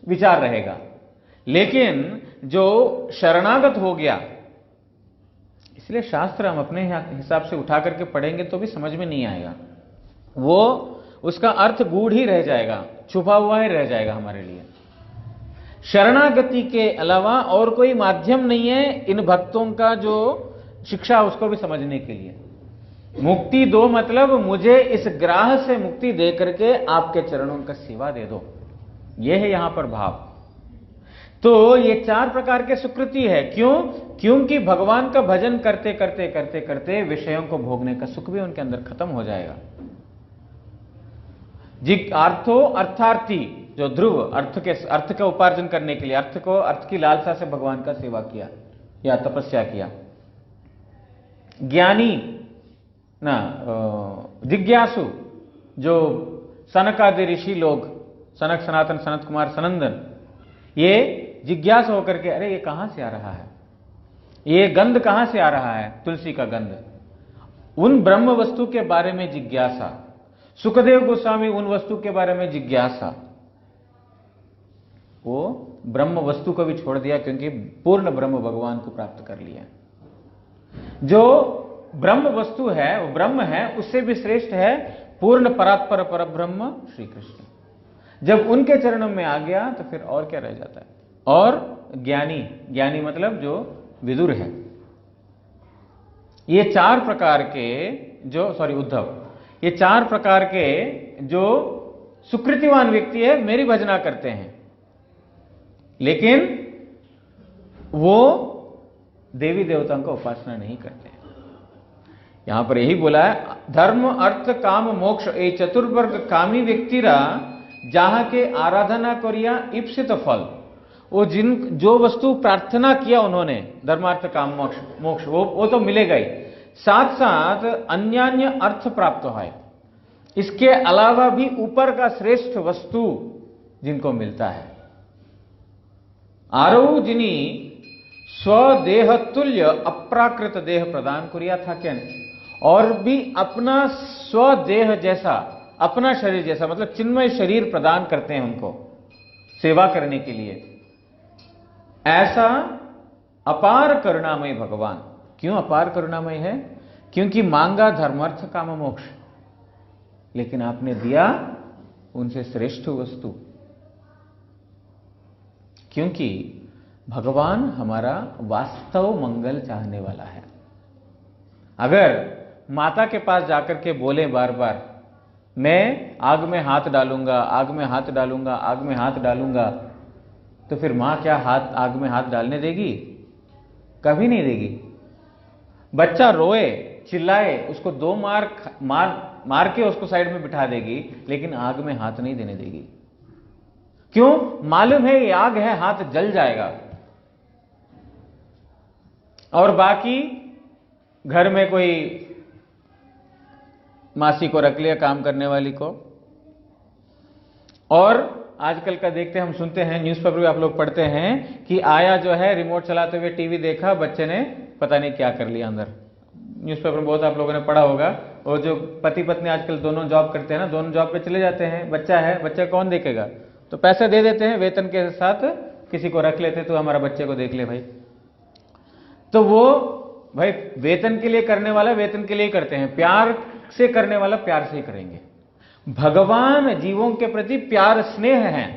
विचार रहेगा। लेकिन जो शरणागत हो गया, इसलिए शास्त्र हम अपने हिसाब से उठा करके पढ़ेंगे तो भी समझ में नहीं आएगा, वो उसका अर्थ गूढ़ ही रह जाएगा, छुपा हुआ ही रह जाएगा हमारे लिए। शरणागति के अलावा और कोई माध्यम नहीं है इन भक्तों का जो शिक्षा उसको भी समझने के लिए। मुक्ति दो मतलब मुझे इस ग्राह से मुक्ति दे करके आपके चरणों का सेवा दे दो, यह है यहां पर भाव। तो ये चार प्रकार के सुकृति है। क्यों? क्योंकि भगवान का भजन करते करते करते करते विषयों को भोगने का सुख भी उनके अंदर खत्म हो जाएगा। जिग आर्थो अर्थार्थी, जो ध्रुव अर्थ का उपार्जन करने के लिए अर्थ की लालसा से भगवान का सेवा किया या तपस्या किया। ज्ञानी ना जिज्ञासु, जो सनक आदि ऋषि लोग, सनक सनातन सनत कुमार सनंदन, ये जिज्ञास होकर के अरे ये कहां से आ रहा है, ये गंध कहां से आ रहा है, तुलसी का गंध, उन ब्रह्म वस्तु के बारे में जिज्ञासा। सुखदेव गोस्वामी उन वस्तु के बारे में जिज्ञासा, वो ब्रह्म वस्तु को भी छोड़ दिया क्योंकि पूर्ण ब्रह्म भगवान को प्राप्त कर लिया। जो ब्रह्म वस्तु है वो ब्रह्म है, उससे भी श्रेष्ठ है पूर्ण परात्पर परब्रह्म श्री कृष्ण। जब उनके चरणों में आ गया तो फिर और क्या रह जाता है। और ज्ञानी मतलब जो विदुर है। ये चार प्रकार के जो उद्धव, ये चार प्रकार के जो सुकृतिवान व्यक्ति है मेरी भजना करते हैं, लेकिन वो देवी देवताओं का उपासना नहीं करते हैं। यहां पर यही बोला है, धर्म अर्थ काम मोक्ष ए चतुर्वर्ग कामी व्यक्तिरा जहां के आराधना करिया इप्सित फल, वो जो वस्तु प्रार्थना किया उन्होंने धर्मार्थ काम मोक्ष मोक्ष वो तो मिलेगा ही, साथ साथ अन्यान्य अर्थ प्राप्त है, इसके अलावा भी ऊपर का श्रेष्ठ वस्तु जिनको मिलता है। आरो जिनी स्वदेह तुल्य अप्राकृत देह प्रदान कुरिया था क्या, और भी अपना स्वदेह जैसा, अपना शरीर जैसा, मतलब चिन्मय शरीर प्रदान करते हैं उनको सेवा करने के लिए। ऐसा अपार करुणामय भगवान, क्यों अपार करुणामय है? क्योंकि मांगा धर्मार्थ काम मोक्ष, लेकिन आपने दिया उनसे श्रेष्ठ वस्तु। क्योंकि भगवान हमारा वास्तव मंगल चाहने वाला है। अगर माता के पास जाकर के बोले बार बार मैं आग में हाथ डालूंगा, आग में हाथ डालूंगा, आग में हाथ डालूंगा, तो फिर मां क्या हाथ आग में हाथ डालने देगी? कभी नहीं देगी। बच्चा रोए चिल्लाए, उसको 2 मार के उसको साइड में बिठा देगी, लेकिन आग में हाथ नहीं देने देगी। क्यों? मालूम है ये आग है, हाथ जल जाएगा। और बाकी घर में कोई मासी को रख लिया, काम करने वाली को, और आजकल का देखते हैं, हम सुनते हैं, न्यूज़पेपर भी आप लोग पढ़ते हैं कि आया जो है रिमोट चलाते हुए टीवी देखा, बच्चे ने पता नहीं क्या कर लिया अंदर। न्यूज़पेपर में बहुत आप लोगों ने पढ़ा होगा। और जो पति पत्नी आजकल दोनों जॉब करते हैं ना, दोनों जॉब पे चले जाते हैं, बच्चा है, बच्चा कौन देखेगा? तो पैसे दे देते हैं, वेतन के साथ किसी को रख लेते, तो हमारा बच्चे को देख ले भाई। तो वो भाई वेतन के लिए करने वाला वेतन के लिए करते हैं, प्यार से करने वाला प्यार से ही करेंगे। भगवान जीवों के प्रति प्यार स्नेह है,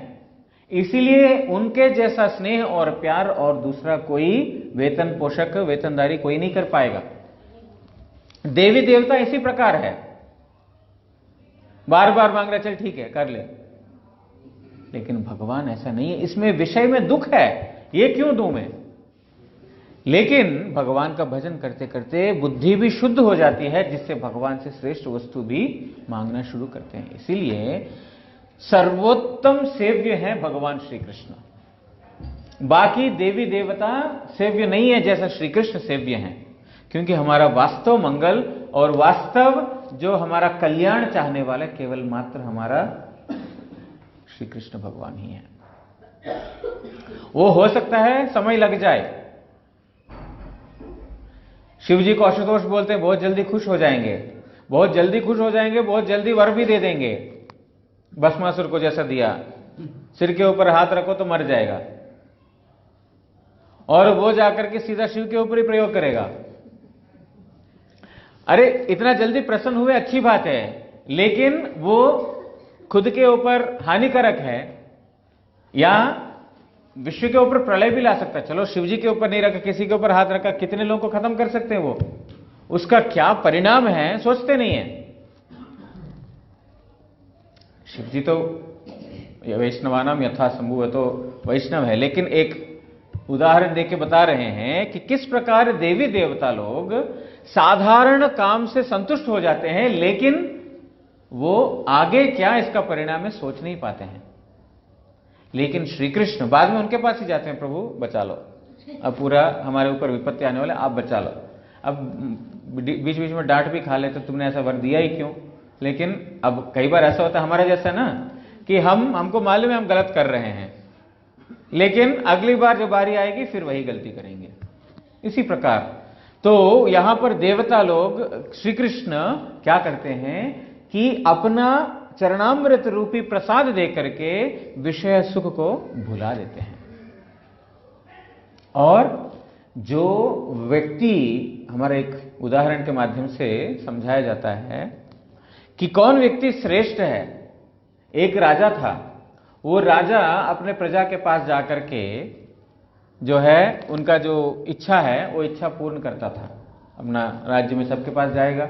इसीलिए उनके जैसा स्नेह और प्यार और दूसरा कोई वेतन पोषक वेतनदारी कोई नहीं कर पाएगा। देवी देवता इसी प्रकार है, बार बार मांग रहे, चल ठीक है कर ले, लेकिन भगवान ऐसा नहीं है। इसमें विषय में दुख है, ये क्यों दूं मैं? लेकिन भगवान का भजन करते करते बुद्धि भी शुद्ध हो जाती है, जिससे भगवान से श्रेष्ठ वस्तु भी मांगना शुरू करते हैं। इसीलिए सर्वोत्तम सेव्य है भगवान श्री कृष्ण। बाकी देवी देवता सेव्य नहीं है जैसा श्री कृष्ण सेव्य हैं, क्योंकि हमारा वास्तव मंगल और वास्तव जो हमारा कल्याण चाहने वाला केवल मात्र हमारा श्री कृष्ण भगवान ही है। वो हो सकता है समय लग जाए। शिव जी को आशुतोष बोलते हैं, बहुत जल्दी खुश हो जाएंगे, बहुत जल्दी खुश हो जाएंगे, बहुत जल्दी वर भी दे देंगे। भस्मासुर को जैसा दिया, सिर के ऊपर हाथ रखो तो मर जाएगा, और वो जाकर के सीधा शिव के ऊपर ही प्रयोग करेगा। अरे इतना जल्दी प्रसन्न हुए अच्छी बात है, लेकिन वो खुद के ऊपर हानिकारक है, या विश्व के ऊपर प्रलय भी ला सकता है। चलो शिव जी के ऊपर नहीं रखा, किसी के ऊपर हाथ रखा, कितने लोगों को खत्म कर सकते हैं वो, उसका क्या परिणाम है सोचते नहीं है। शिव जी तो वैष्णवानाम यथा संभव, तो वैष्णव है, लेकिन एक उदाहरण देके बता रहे हैं कि किस प्रकार देवी देवता लोग साधारण काम से संतुष्ट हो जाते हैं, लेकिन वो आगे क्या इसका परिणाम है सोच नहीं पाते हैं। लेकिन श्री कृष्ण बाद में उनके पास ही जाते हैं, प्रभु बचा लो, अब पूरा हमारे ऊपर विपत्ति आने वाले, आप बचा लो। अब बीच बीच में डांट भी खा लेते, तुमने ऐसा वर दिया ही क्यों? लेकिन अब कई बार ऐसा होता है हमारा जैसा ना, कि हमको मालूम है हम गलत कर रहे हैं, लेकिन अगली बार जो बारी आएगी फिर वही गलती करेंगे। इसी प्रकार तो यहां पर देवता लोग श्री कृष्ण क्या करते हैं कि अपना चरणामृत रूपी प्रसाद देकर के विषय सुख को भुला देते हैं। और जो व्यक्ति, हमारा एक उदाहरण के माध्यम से समझाया जाता है कि कौन व्यक्ति श्रेष्ठ है। एक राजा था, वो राजा अपने प्रजा के पास जाकर के जो है उनका जो इच्छा है वो इच्छा पूर्ण करता था। अपना राज्य में सबके पास जाएगा,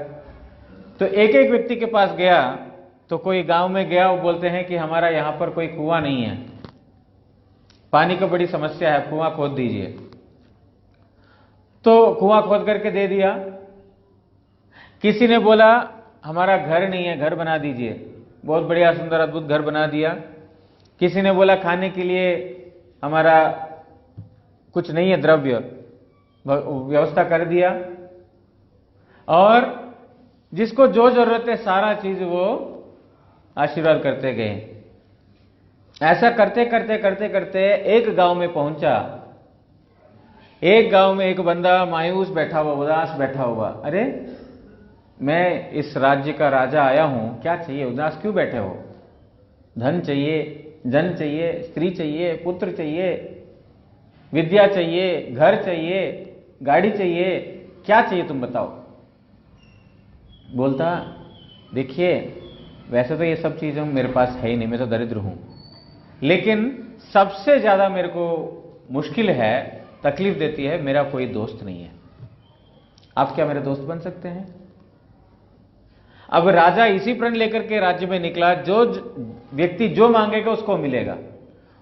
तो एक एक व्यक्ति के पास गया, तो कोई गांव में गया, वो बोलते हैं कि हमारा यहां पर कोई कुआं नहीं है, पानी की बड़ी समस्या है, कुआं खोद दीजिए। तो कुआं खोद करके दे दिया। किसी ने बोला हमारा घर नहीं है, घर बना दीजिए, बहुत बढ़िया सुंदर अद्भुत घर बना दिया। किसी ने बोला खाने के लिए हमारा कुछ नहीं है, द्रव्य व्यवस्था कर दिया। और जिसको जो जरूरत है सारा चीज वो आशीर्वाद करते गए। ऐसा करते करते करते करते एक गांव में पहुंचा। एक गांव में एक बंदा मायूस बैठा हुआ, उदास बैठा हुआ। अरे मैं इस राज्य का राजा आया हूं, क्या चाहिए, उदास क्यों बैठे हो? धन चाहिए, जन चाहिए, स्त्री चाहिए, पुत्र चाहिए, विद्या चाहिए, घर चाहिए, गाड़ी चाहिए, क्या चाहिए तुम बताओ? बोलता देखिए वैसे तो ये सब चीजें मेरे पास है ही नहीं, मैं तो दरिद्र हूं, लेकिन सबसे ज्यादा मेरे को मुश्किल है, तकलीफ देती है, मेरा कोई दोस्त नहीं है। आप क्या मेरे दोस्त बन सकते हैं? अब राजा इसी प्रण लेकर के राज्य में निकला, जो व्यक्ति जो मांगेगा उसको मिलेगा।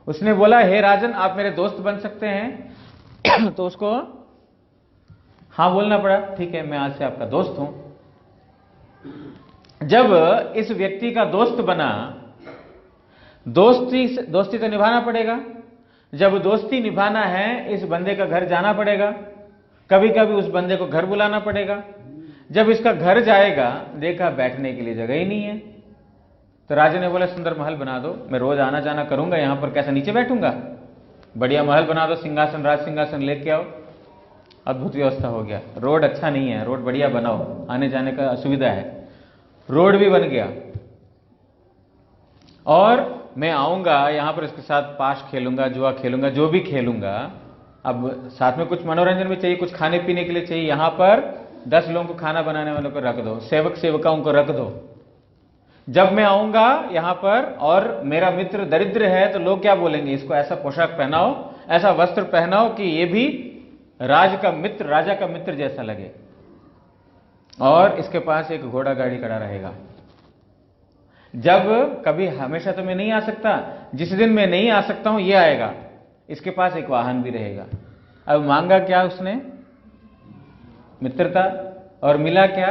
उसने बोला हे राजन आप मेरे दोस्त बन सकते हैं? तो उसको हां बोलना पड़ा, ठीक है मैं आज से आपका दोस्त हूं। जब इस व्यक्ति का दोस्त बना, दोस्ती तो निभाना पड़ेगा। जब दोस्ती निभाना है, इस बंदे का घर जाना पड़ेगा, कभी कभी उस बंदे को घर बुलाना पड़ेगा। जब इसका घर जाएगा, देखा बैठने के लिए जगह ही नहीं है। तो राजा ने बोला सुंदर महल बना दो, मैं रोज आना जाना करूंगा, यहां पर कैसा नीचे बैठूंगा? बढ़िया महल बना दो, सिंहासन राज सिंहासन लेके आओ। अद्भुत व्यवस्था हो गया। रोड अच्छा नहीं है, रोड बढ़िया बनाओ, आने जाने का असुविधा है, रोड भी बन गया। और मैं आऊंगा यहां पर, इसके साथ पाश खेलूंगा, जुआ खेलूंगा, जो भी खेलूंगा। अब साथ में कुछ मनोरंजन भी चाहिए, कुछ खाने पीने के लिए चाहिए। यहां पर 10 लोगों को खाना बनाने वालों को रख दो, सेवक सेवकाओं को रख दो। जब मैं आऊंगा यहां पर और मेरा मित्र दरिद्र है तो लोग क्या बोलेंगे, इसको ऐसा पोशाक पहनाओ, ऐसा वस्त्र पहनाओ कि ये भी राजा का मित्र जैसा लगे। और इसके पास एक घोड़ा गाड़ी खड़ा रहेगा। जब कभी, हमेशा तो मैं नहीं आ सकता, जिस दिन मैं नहीं आ सकता हूं ये आएगा, इसके पास एक वाहन भी रहेगा। अब मांगा क्या उसने? मित्रता। और मिला क्या?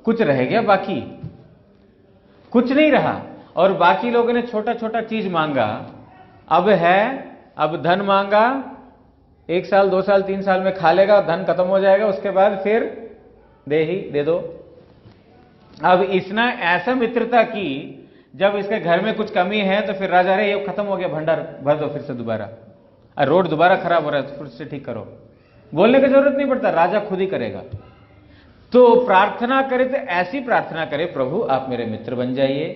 कुछ रह गया बाकी? कुछ नहीं रहा। और बाकी लोगों ने छोटा छोटा चीज मांगा। अब है, अब धन मांगा, 1 साल 2 साल 3 साल में खा लेगा, धन खत्म हो जाएगा, उसके बाद फिर दे दो। अब इसने ऐसा मित्रता की, जब इसके घर में कुछ कमी है तो फिर राजा रे ये खत्म हो गया, भंडार भर दो फिर से दोबारा, रोड दोबारा खराब हो रहा है फिर से ठीक करो। बोलने की जरूरत नहीं पड़ता, राजा खुद ही करेगा। तो प्रार्थना करे तो ऐसी प्रार्थना करे, प्रभु आप मेरे मित्र बन जाइए,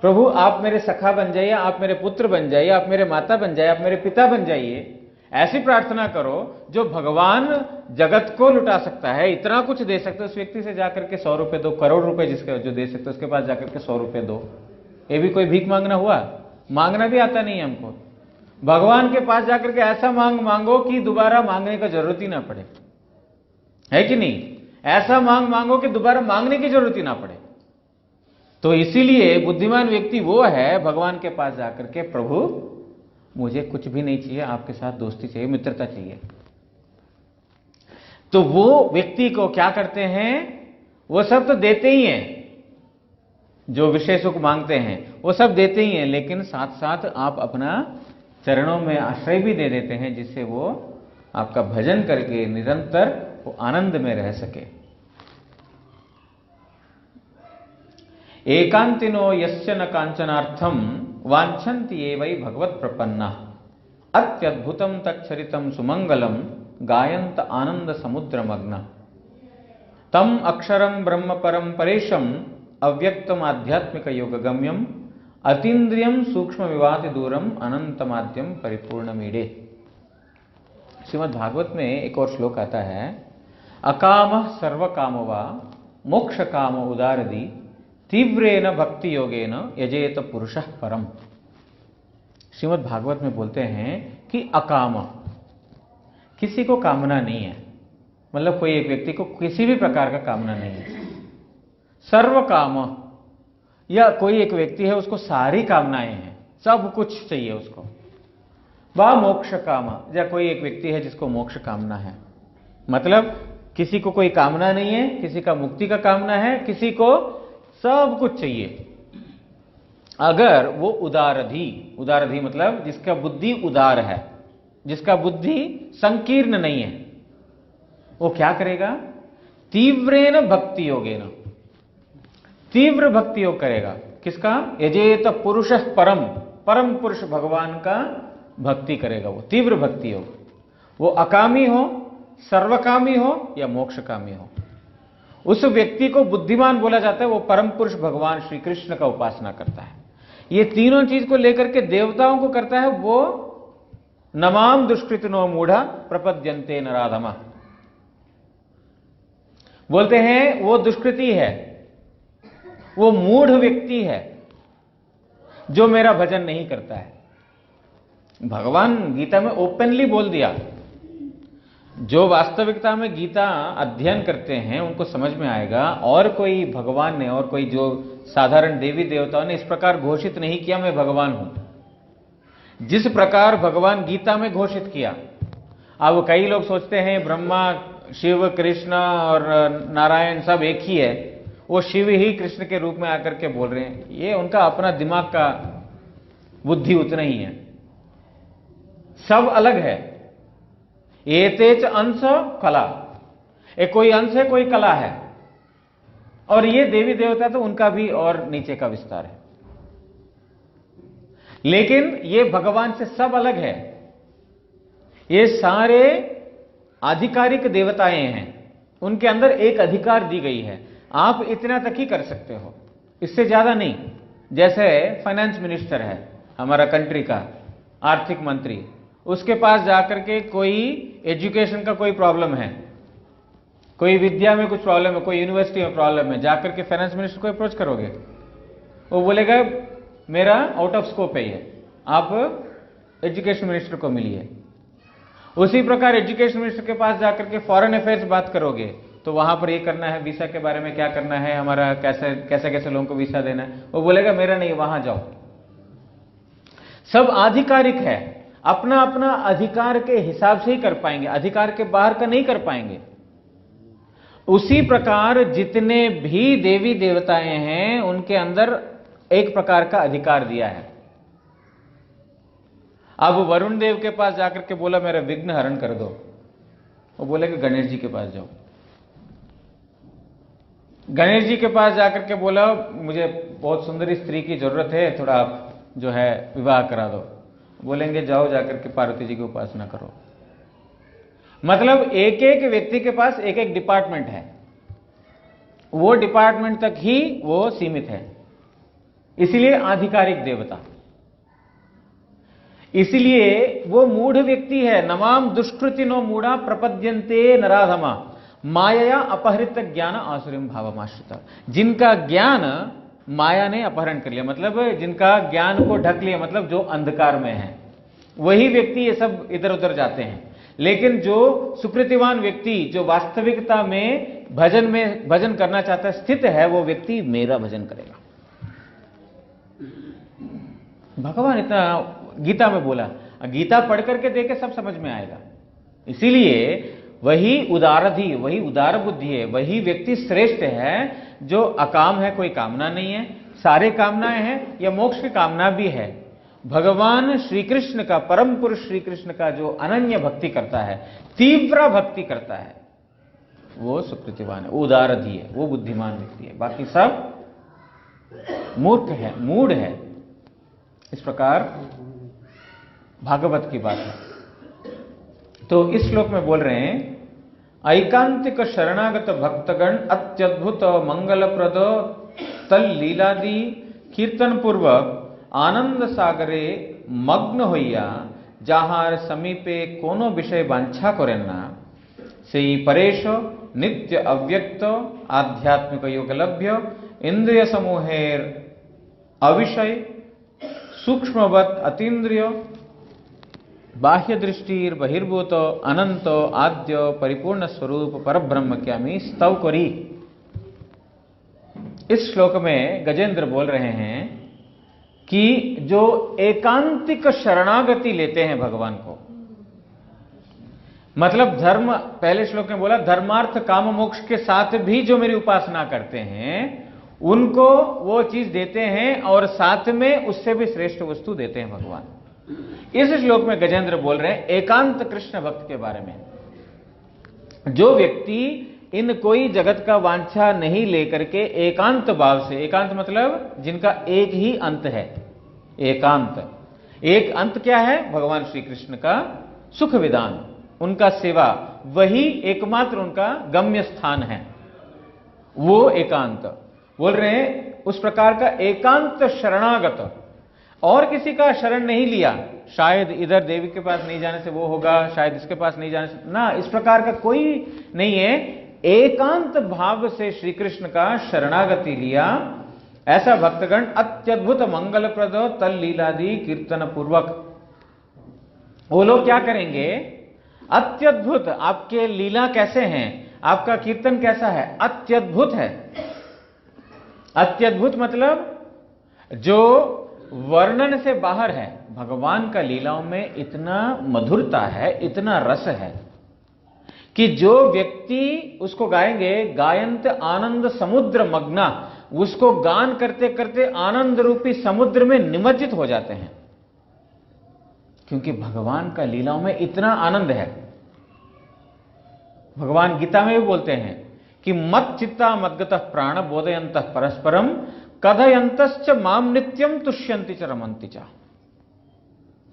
प्रभु आप मेरे सखा बन जाइए, आप मेरे पुत्र बन जाइए, आप मेरे माता बन जाइए, आप मेरे पिता बन जाइए। ऐसी प्रार्थना करो जो भगवान जगत को लुटा सकता है, इतना कुछ दे सकता है। उस व्यक्ति से जाकर के 100 रुपए दो, करोड़ रुपए जिसके जो दे सकते उसके पास जाकर के 100 रुपए दो। ये भी कोई भीख मांगना हुआ? मांगना भी आता नहीं है हमको। भगवान के पास जाकर के ऐसा मांगो कि दोबारा मांगने का जरूरत ही ना पड़े, है कि नहीं? ऐसा मांगो कि दोबारा मांगने की जरूरत ही ना पड़े। तो इसीलिए बुद्धिमान व्यक्ति वो है, भगवान के पास जाकर के प्रभु मुझे कुछ भी नहीं चाहिए, आपके साथ दोस्ती चाहिए, मित्रता चाहिए। तो वो व्यक्ति को क्या करते हैं, वो सब तो देते ही हैं, जो विषय सुख मांगते हैं वो सब देते ही हैं, लेकिन साथ साथ आप अपना चरणों में आश्रय भी दे देते हैं, जिससे वो आपका भजन करके निरंतर वो आनंद में रह सके। एकांतिनो यस्य न कांचनार्थम वांछन्ति ये वै भगवत प्रपन्ना अत्यद्भुतम तच्चरितम सुमंगलम गायंत आनंद समुद्रमग्न तम अक्षरम ब्रह्म परम परेशम अव्यक्तम आध्यात्मिक योग गम्यम अतीन्द्रियम सूक्ष्म विवाति दूरम अनंतमाद्यम परिपूर्ण मीडे। श्रीमद् भागवत में एक और श्लोक आता है, अकाम सर्व कामवा मोक्ष काम उदारदी तीव्रेन भक्ति योगेन यजेत पुरुषः परम। श्रीमद् भागवत में बोलते हैं कि अकाम, किसी को कामना नहीं है, मतलब कोई एक व्यक्ति को किसी भी प्रकार का कामना नहीं है। सर्व काम, या कोई एक व्यक्ति है उसको सारी कामनाएं हैं, सब कुछ चाहिए उसको। वा मोक्ष काम, या कोई एक व्यक्ति है जिसको मोक्ष कामना है, मतलब किसी को कोई कामना नहीं है, किसी का मुक्ति का कामना है, किसी को सब कुछ चाहिए। अगर वो उदारधी मतलब जिसका बुद्धि उदार है, जिसका बुद्धि संकीर्ण नहीं है, वो क्या करेगा? तीव्रेन भक्ति योगेन, तीव्र भक्ति योग करेगा। किसका? यजेत पुरुषः परम, परम पुरुष भगवान का भक्ति करेगा वो, तीव्र भक्ति योग। वो अकामी हो, सर्वकामी हो या मोक्षकामी हो, उस व्यक्ति को बुद्धिमान बोला जाता है। वो परम पुरुष भगवान श्री कृष्ण का उपासना करता है। ये तीनों चीज को लेकर के देवताओं को करता है। वो नमाम दुष्कृतिनो मूढ़ा प्रपद्यन्ते नराधमा, बोलते हैं वो दुष्कृति है, वो मूढ़ व्यक्ति है जो मेरा भजन नहीं करता है। भगवान गीता में ओपनली बोल दिया। जो वास्तविकता में गीता अध्ययन करते हैं उनको समझ में आएगा। और कोई भगवान ने, और कोई जो साधारण देवी देवताओं ने इस प्रकार घोषित नहीं किया मैं भगवान हूं, जिस प्रकार भगवान गीता में घोषित किया। अब कई लोग सोचते हैं ब्रह्मा, शिव, कृष्ण और नारायण सब एक ही है, वो शिव ही कृष्ण के रूप में आकर के बोल रहे हैं। ये उनका अपना दिमाग का बुद्धि उतना ही है, सब अलग है। एतेच अंश कला, एक कोई अंश है, कोई कला है। और ये देवी देवता तो उनका भी और नीचे का विस्तार है, लेकिन ये भगवान से सब अलग है। ये सारे आधिकारिक देवताएं हैं, उनके अंदर एक अधिकार दी गई है। आप इतना तक ही कर सकते हो, इससे ज्यादा नहीं। जैसे फाइनेंस मिनिस्टर है हमारा कंट्री का, आर्थिक मंत्री, उसके पास जाकर के कोई एजुकेशन का कोई प्रॉब्लम है, कोई विद्या में कुछ प्रॉब्लम है, कोई यूनिवर्सिटी में प्रॉब्लम है, जाकर के फाइनेंस मिनिस्टर को अप्रोच करोगे, वो बोलेगा मेरा आउट ऑफ स्कोप है ये, आप एजुकेशन मिनिस्टर को मिलिए। उसी प्रकार एजुकेशन मिनिस्टर के पास जाकर के फॉरेन अफेयर्स बात करोगे तो वहां पर ये करना है, वीसा के बारे में क्या करना है, हमारा कैसे कैसे कैसे लोगों को वीसा देना है, वो बोलेगा मेरा नहीं, वहां जाओ। सब आधिकारिक है, अपना अपना अधिकार के हिसाब से ही कर पाएंगे, अधिकार के बाहर का नहीं कर पाएंगे। उसी प्रकार जितने भी देवी देवताएं हैं उनके अंदर एक प्रकार का अधिकार दिया है। अब वरुण देव के पास जाकर के बोला मेरा विघ्न हरण कर दो, वो बोलेगा गणेश जी के पास जाओ। गणेश जी के पास जाकर के बोला मुझे बहुत सुंदरी स्त्री की जरूरत है, थोड़ा आप जो है विवाह करा दो, बोलेंगे जाओ जाकर के पार्वती जी की उपासना करो। मतलब एक एक व्यक्ति के पास एक एक डिपार्टमेंट है, वो डिपार्टमेंट तक ही वो सीमित है, इसलिए आधिकारिक देवता। इसलिए वो मूढ़ व्यक्ति है। नमाम दुष्कृतिनो मूढ़ा प्रपद्यन्ते नराधमा माया अपहृत ज्ञान आसुरीम भावमाश्रिता, जिनका ज्ञान माया ने अपहरण कर लिया, मतलब जिनका ज्ञान को ढक लिया, मतलब जो अंधकार में है, वही व्यक्ति ये सब इधर उधर जाते हैं। लेकिन जो सुकृतिवान व्यक्ति, जो वास्तविकता में भजन करना चाहता है, स्थित है, वो व्यक्ति मेरा भजन करेगा। भगवान इतना गीता में बोला, गीता पढ़ करके देखे सब समझ में आएगा। इसीलिए वही उदारधी, वही उदार बुद्धि है, वही व्यक्ति श्रेष्ठ है जो अकाम है, कोई कामना नहीं है, सारे कामनाएं हैं या मोक्ष की कामना भी है। भगवान श्री कृष्ण का, परम पुरुष श्री कृष्ण का जो अनन्य भक्ति करता है, तीव्र भक्ति करता है, वो सुकृतिवान है, वो उदारधी है, वो बुद्धिमान व्यक्ति है। बाकी सब मूर्ख है, मूढ़ है। इस प्रकार भागवत की बात है। तो इस श्लोक में बोल रहे हैं ऐकांतिक शरणागत भक्तगण अत्यद्भुत मंगलप्रद तल लीलादि कीर्तन पूर्वक आनंद सागरे मग्न होइया जहार समीपे कोनो विषय वांछा करेना सेई परेश नित्य अव्यक्त आध्यात्मिक योग लभ्य इंद्रिय समूहेर अविषय सूक्ष्मवत अतीन्द्रिय बाह्य दृष्टिर बहिर्भूत अनंत आद्य परिपूर्ण स्वरूप परब्रह्म क्यामी स्तव करी। इस श्लोक में गजेंद्र बोल रहे हैं कि जो एकांतिक शरणागति लेते हैं भगवान को, मतलब धर्म, पहले श्लोक में बोला धर्मार्थ काम मोक्ष के साथ भी जो मेरी उपासना करते हैं उनको वो चीज देते हैं और साथ में उससे भी श्रेष्ठ वस्तु देते हैं भगवान। इस श्लोक में गजेंद्र बोल रहे हैं एकांत कृष्ण भक्त के बारे में, जो व्यक्ति इन कोई जगत का वांछा नहीं लेकर के एकांत भाव से, एकांत मतलब जिनका एक ही अंत है, एकांत, एक अंत क्या है? भगवान श्री कृष्ण का सुख विधान, उनका सेवा, वही एकमात्र उनका गम्य स्थान है, वो एकांत बोल रहे हैं। उस प्रकार का एकांत शरणागत, और किसी का शरण नहीं लिया, शायद इधर देवी के पास नहीं जाने से वो होगा, शायद इसके पास नहीं जाने से, ना, इस प्रकार का कोई नहीं है। एकांत भाव से श्री कृष्ण का शरणागति लिया, ऐसा भक्तगण अत्यद्भुत मंगलप्रद तल लीलादि कीर्तन पूर्वक, वो लोग क्या करेंगे? अत्यद्भुत, आपके लीला कैसे हैं, आपका कीर्तन कैसा है? अत्यद्भुत है। अत्यद्भुत मतलब जो वर्णन से बाहर है। भगवान का लीलाओं में इतना मधुरता है, इतना रस है कि जो व्यक्ति उसको गाएंगे, गायंत आनंद समुद्र मग्ना, उसको गान करते करते आनंद रूपी समुद्र में निमज्जित हो जाते हैं, क्योंकि भगवान का लीलाओं में इतना आनंद है। भगवान गीता में भी बोलते हैं कि मत चित्ता मद्गतः प्राण बोधयन्तः परस्परम कथयन्तश्च माम नित्यम तुष्यन्ति च रमन्ति च।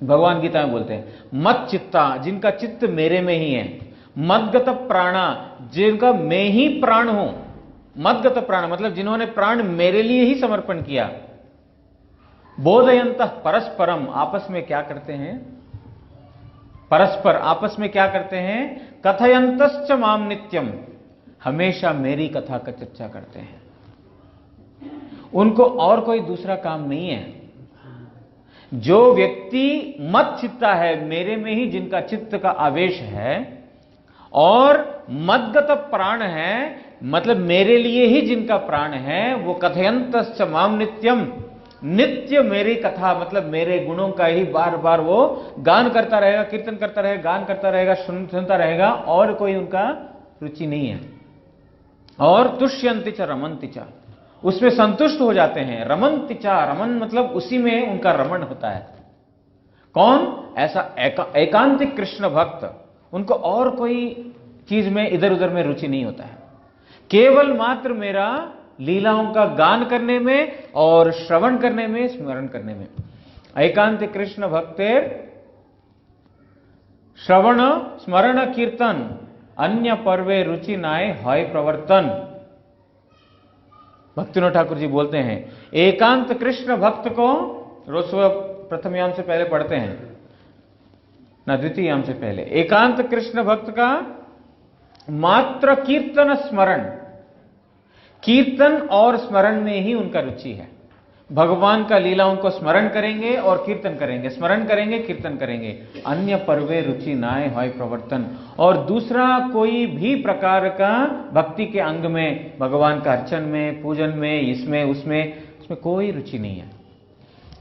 भगवान गीता में बोलते हैं मत चित्ता, जिनका चित्त मेरे में ही है, मद्गत प्राणा, जिनका मैं ही प्राण हूं, मद्गत प्राण मतलब जिन्होंने प्राण मेरे लिए ही समर्पण किया, बोधयन्तः परस्परम, आपस में क्या करते हैं? परस्पर आपस में क्या करते हैं? कथयन्तश्च माम नित्यम, हमेशा मेरी कथा का चर्चा करते हैं। उनको और कोई दूसरा काम नहीं है। जो व्यक्ति मत चित्ता है, मेरे में ही जिनका चित्त का आवेश है, और मद्गत प्राण है मतलब मेरे लिए ही जिनका प्राण है, वो कथयन्तश्च माम नित्यम, नित्य मेरी कथा मतलब मेरे गुणों का ही बार बार वो गान करता रहेगा, कीर्तन करता रहेगा, गान करता रहेगा, सुनता रहेगा, और कोई उनका रुचि नहीं है। और तुष्यन्ति च रमन्ति च, उसमें संतुष्ट हो जाते हैं। रमन्ति च, रमन मतलब उसी में उनका रमण होता है। कौन? ऐसा एकांतिक कृष्ण भक्त, उनको और कोई चीज में इधर उधर में रुचि नहीं होता है, केवल मात्र मेरा लीलाओं का गान करने में और श्रवण करने में, स्मरण करने में। एकांत कृष्ण भक्तेर श्रवण स्मरण कीर्तन अन्य पर्वे रुचि नाय हय प्रवर्तन। भक्तिविनोद ठाकुर जी बोलते हैं एकांत कृष्ण भक्त को, रोज सुबह प्रथम याम से पहले पढ़ते हैं ना, द्वितीय याम से पहले, एकांत कृष्ण भक्त का मात्र कीर्तन स्मरण, कीर्तन और स्मरण में ही उनका रुचि है। भगवान का लीलाओं को स्मरण करेंगे और कीर्तन करेंगे, स्मरण करेंगे, कीर्तन करेंगे। अन्य पर्वे रुचि नाय हय प्रवर्तन, और दूसरा कोई भी प्रकार का भक्ति के अंग में, भगवान का अर्चन में, पूजन में, इसमें उसमें कोई रुचि नहीं है।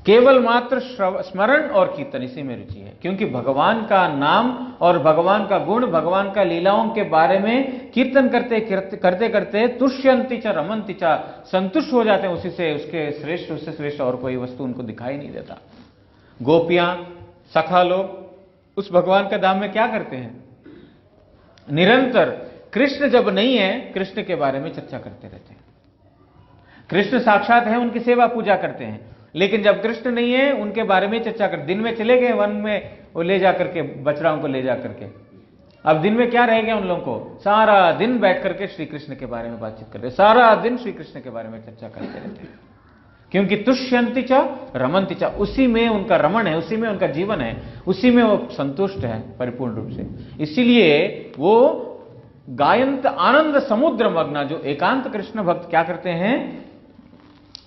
केवल मात्र स्मरण और कीर्तन, इसी में रुचि है। क्योंकि भगवान का नाम और भगवान का गुण, भगवान का लीलाओं के बारे में कीर्तन करते करते तुष्यन्ति च रमन्ति च, संतुष्ट हो जाते हैं उसी से, उसके श्रेष्ठ, उससे श्रेष्ठ और कोई वस्तु उनको दिखाई नहीं देता। गोपियां, सखा लोग उस भगवान के धाम में क्या करते हैं? निरंतर कृष्ण जब नहीं है, कृष्ण के बारे में चर्चा करते रहते हैं। कृष्ण साक्षात है, उनकी सेवा पूजा करते हैं, लेकिन जब कृष्ण नहीं है उनके बारे में चर्चा कर। दिन में चले गए वन में, वो ले जा करके बछड़ाओं को ले जा करके, अब दिन में क्या रह गया उन लोगों को? सारा दिन बैठ करके श्री कृष्ण के बारे में बातचीत करते, सारा दिन श्री कृष्ण के बारे में चर्चा करते रहते हैं। क्योंकि तुष्यन्ति च रमन्ति च, उसी में उनका रमण है, उसी में उनका जीवन है, उसी में वो संतुष्ट है परिपूर्ण रूप से। इसीलिए वो गायंत आनंद समुद्र मग्ना, जो एकांत कृष्ण भक्त क्या करते हैं?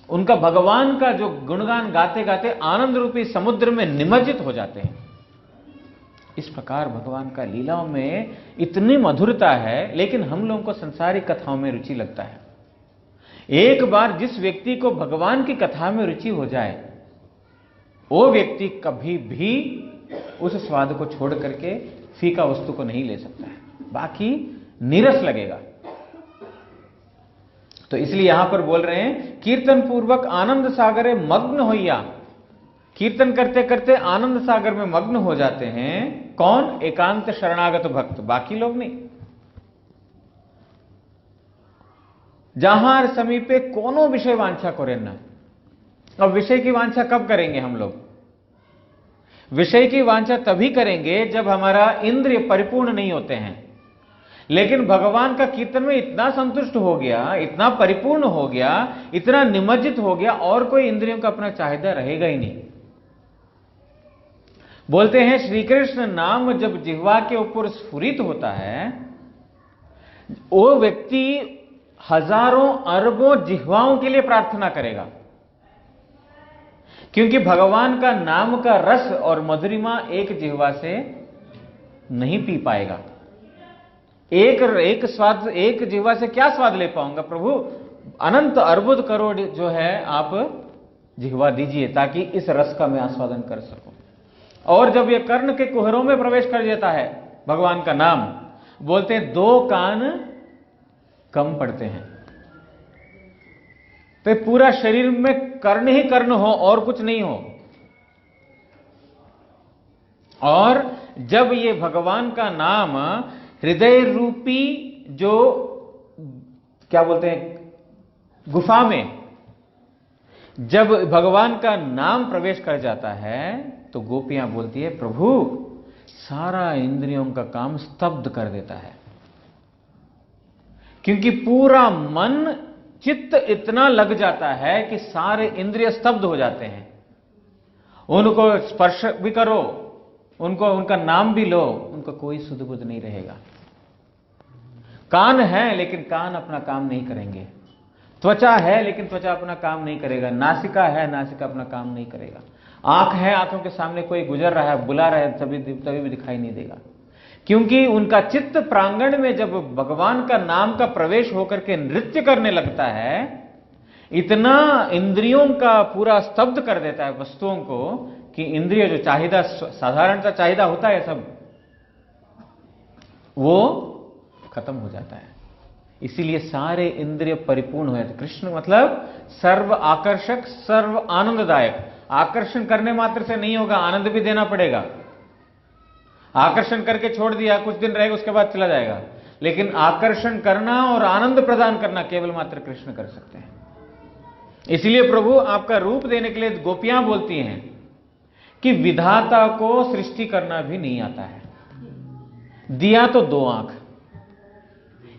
उनका भगवान का जो गुणगान गाते गाते आनंद रूपी समुद्र में निमज्जित हो जाते हैं। इस प्रकार भगवान का लीलाओं में इतनी मधुरता है, लेकिन हम लोगों को संसारिक कथाओं में रुचि लगता है। एक बार जिस व्यक्ति को भगवान की कथा में रुचि हो जाए, वो व्यक्ति कभी भी उस स्वाद को छोड़ करके फीका वस्तु को नहीं ले सकता है, बाकी नीरस लगेगा। तो इसलिए यहां पर बोल रहे हैं कीर्तन पूर्वक आनंद सागरे मग्न होइया, कीर्तन करते करते आनंद सागर में मग्न हो जाते हैं। कौन? एकांत शरणागत भक्त, बाकी लोग नहीं। जहां समीपे कोनो विषय वांछा करें ना। अब विषय की वांछा कब करेंगे हम लोग? विषय की वांछा तभी करेंगे जब हमारा इंद्रिय परिपूर्ण नहीं होते हैं। लेकिन भगवान का कीर्तन में इतना संतुष्ट हो गया, इतना परिपूर्ण हो गया, इतना निमज्जित हो गया, और कोई इंद्रियों का अपना चाहिदा रहेगा ही नहीं। बोलते हैं श्री कृष्ण नाम जब जिह्वा के ऊपर स्फुरित होता है, वो व्यक्ति हजारों अरबों जिह्वाओं के लिए प्रार्थना करेगा, क्योंकि भगवान का नाम का रस और मधुरिमा एक जिह्वा से नहीं पी पाएगा। एक स्वाद, एक जिह्वा से क्या स्वाद ले पाऊंगा प्रभु? अनंत अर्बुद करोड़ जो है आप जिह्वा दीजिए, ताकि इस रस का मैं आस्वादन कर सकूं। और जब ये कर्ण के कुहरों में प्रवेश कर जाता है भगवान का नाम, बोलते हैं 2 कान कम पड़ते हैं। तो पूरा शरीर में कर्ण ही कर्ण हो और कुछ नहीं हो। और जब ये भगवान का नाम हृदय रूपी जो क्या बोलते हैं गुफा में जब भगवान का नाम प्रवेश कर जाता है, तो गोपियां बोलती है प्रभु सारा इंद्रियों का काम स्तब्ध कर देता है, क्योंकि पूरा मन चित्त इतना लग जाता है कि सारे इंद्रिय स्तब्ध हो जाते हैं। उनको स्पर्श भी करो, उनको उनका नाम भी लो, उनका कोई सुध बुध नहीं रहेगा। कान है लेकिन कान अपना काम नहीं करेंगे, त्वचा है लेकिन त्वचा अपना काम नहीं करेगा, नासिका है नासिका अपना काम नहीं करेगा, आंख है आंखों के सामने कोई गुजर रहा है बुला रहा है तभी भी दिखाई नहीं देगा, क्योंकि उनका चित्त प्रांगण में जब भगवान का नाम का प्रवेश होकर के नृत्य करने लगता है, इतना इंद्रियों का पूरा स्तब्ध कर देता है वस्तुओं को कि इंद्रिय जो चाहिदा साधारणतः चाहिदा होता है सब वो खत्म हो जाता है। इसीलिए सारे इंद्रिय परिपूर्ण हो जाते। कृष्ण मतलब सर्व आकर्षक, सर्व आनंददायक। आकर्षण करने मात्र से नहीं होगा, आनंद भी देना पड़ेगा। आकर्षण करके छोड़ दिया, कुछ दिन रहेगा उसके बाद चला जाएगा, लेकिन आकर्षण करना और आनंद प्रदान करना केवल मात्र कृष्ण कर सकते हैं। इसलिए प्रभु आपका रूप देने के लिए गोपियां बोलती हैं कि विधाता को सृष्टि करना भी नहीं आता है, दिया तो 2 आंख।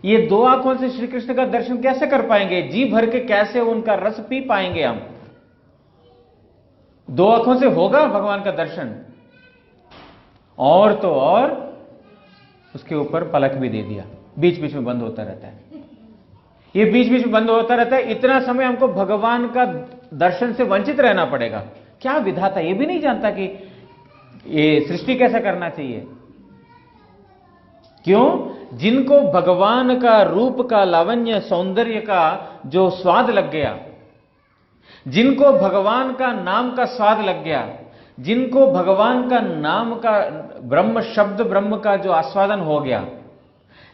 ये 2 आंखों से श्री कृष्ण का दर्शन कैसे कर पाएंगे? जी भर के कैसे उनका रस पी पाएंगे हम? 2 आंखों से होगा भगवान का दर्शन? और तो और उसके ऊपर पलक भी दे दिया, बीच बीच में बंद होता रहता है। ये बीच बीच में बंद होता रहता है, इतना समय हमको भगवान का दर्शन से वंचित रहना पड़ेगा। क्या विधाता ये भी नहीं जानता कि ये सृष्टि कैसे करना चाहिए? क्यों? जिनको भगवान का रूप का लावण्य सौंदर्य का जो स्वाद लग गया, जिनको भगवान का नाम का स्वाद लग गया, जिनको भगवान का नाम का ब्रह्म शब्द ब्रह्म का जो आस्वादन हो गया,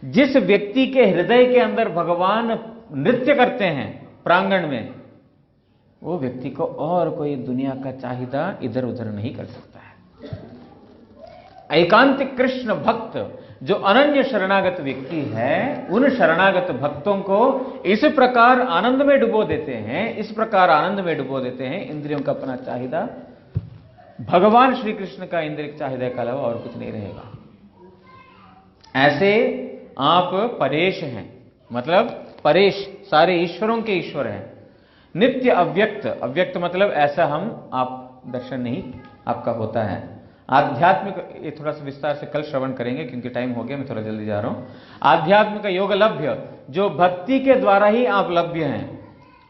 जिस व्यक्ति के हृदय के अंदर भगवान नृत्य करते हैं प्रांगण में, वो व्यक्ति को और कोई दुनिया का चाहिदा इधर उधर नहीं कर सकता है। एकांतिक कृष्ण भक्त जो अनन्य शरणागत व्यक्ति है, उन शरणागत भक्तों को इस प्रकार आनंद में डुबो देते हैं, इस प्रकार आनंद में डुबो देते हैं, इंद्रियों का अपना चाहिदा भगवान श्री कृष्ण का इंद्रिय चाहिदा के अलावा और कुछ नहीं रहेगा। ऐसे आप परेश हैं, मतलब परेश सारे ईश्वरों के ईश्वर हैं। नित्य अव्यक्त, अव्यक्त मतलब ऐसा हम आप दर्शन नहीं आपका होता है। आध्यात्मिक, ये थोड़ा सा विस्तार से कल श्रवण करेंगे क्योंकि टाइम हो गया, मैं थोड़ा जल्दी जा रहा हूं। आध्यात्मिक योग लभ्य, जो भक्ति के द्वारा ही आप लभ्य हैं,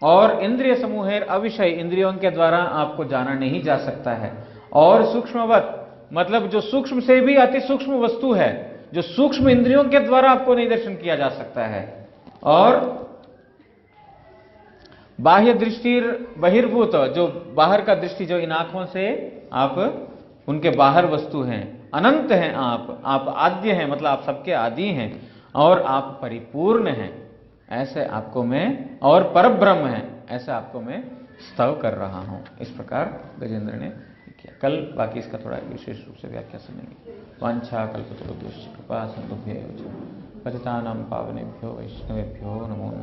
और इंद्रिय समूह अविषय, इंद्रियों के द्वारा आपको जाना नहीं जा सकता है। और सूक्ष्मवत मतलब जो सूक्ष्म से भी अति सूक्ष्म वस्तु है, जो सूक्ष्म इंद्रियों के द्वारा आपको नहीं दर्शन किया जा सकता है। और बाह्य दृष्टि बहिर्भूत, जो बाहर का दृष्टि, जो इन आंखों से आप उनके बाहर वस्तु हैं, अनंत हैं आप आद्य हैं, मतलब आप सबके आदि हैं और आप परिपूर्ण हैं, ऐसे आपको मैं, और परब्रह्म हैं, ऐसे आपको मैं स्तव कर रहा हूं। इस प्रकार गजेंद्र ने किया। कल बाकी इसका थोड़ा विशेष रूप से व्याख्या सुनेंगे। वांछा कल्पतरुभ्यश्च कृपा सिंधुभ्यैव च पतितानां पावनेभ्यो वैष्णवेभ्यो नमो नमः।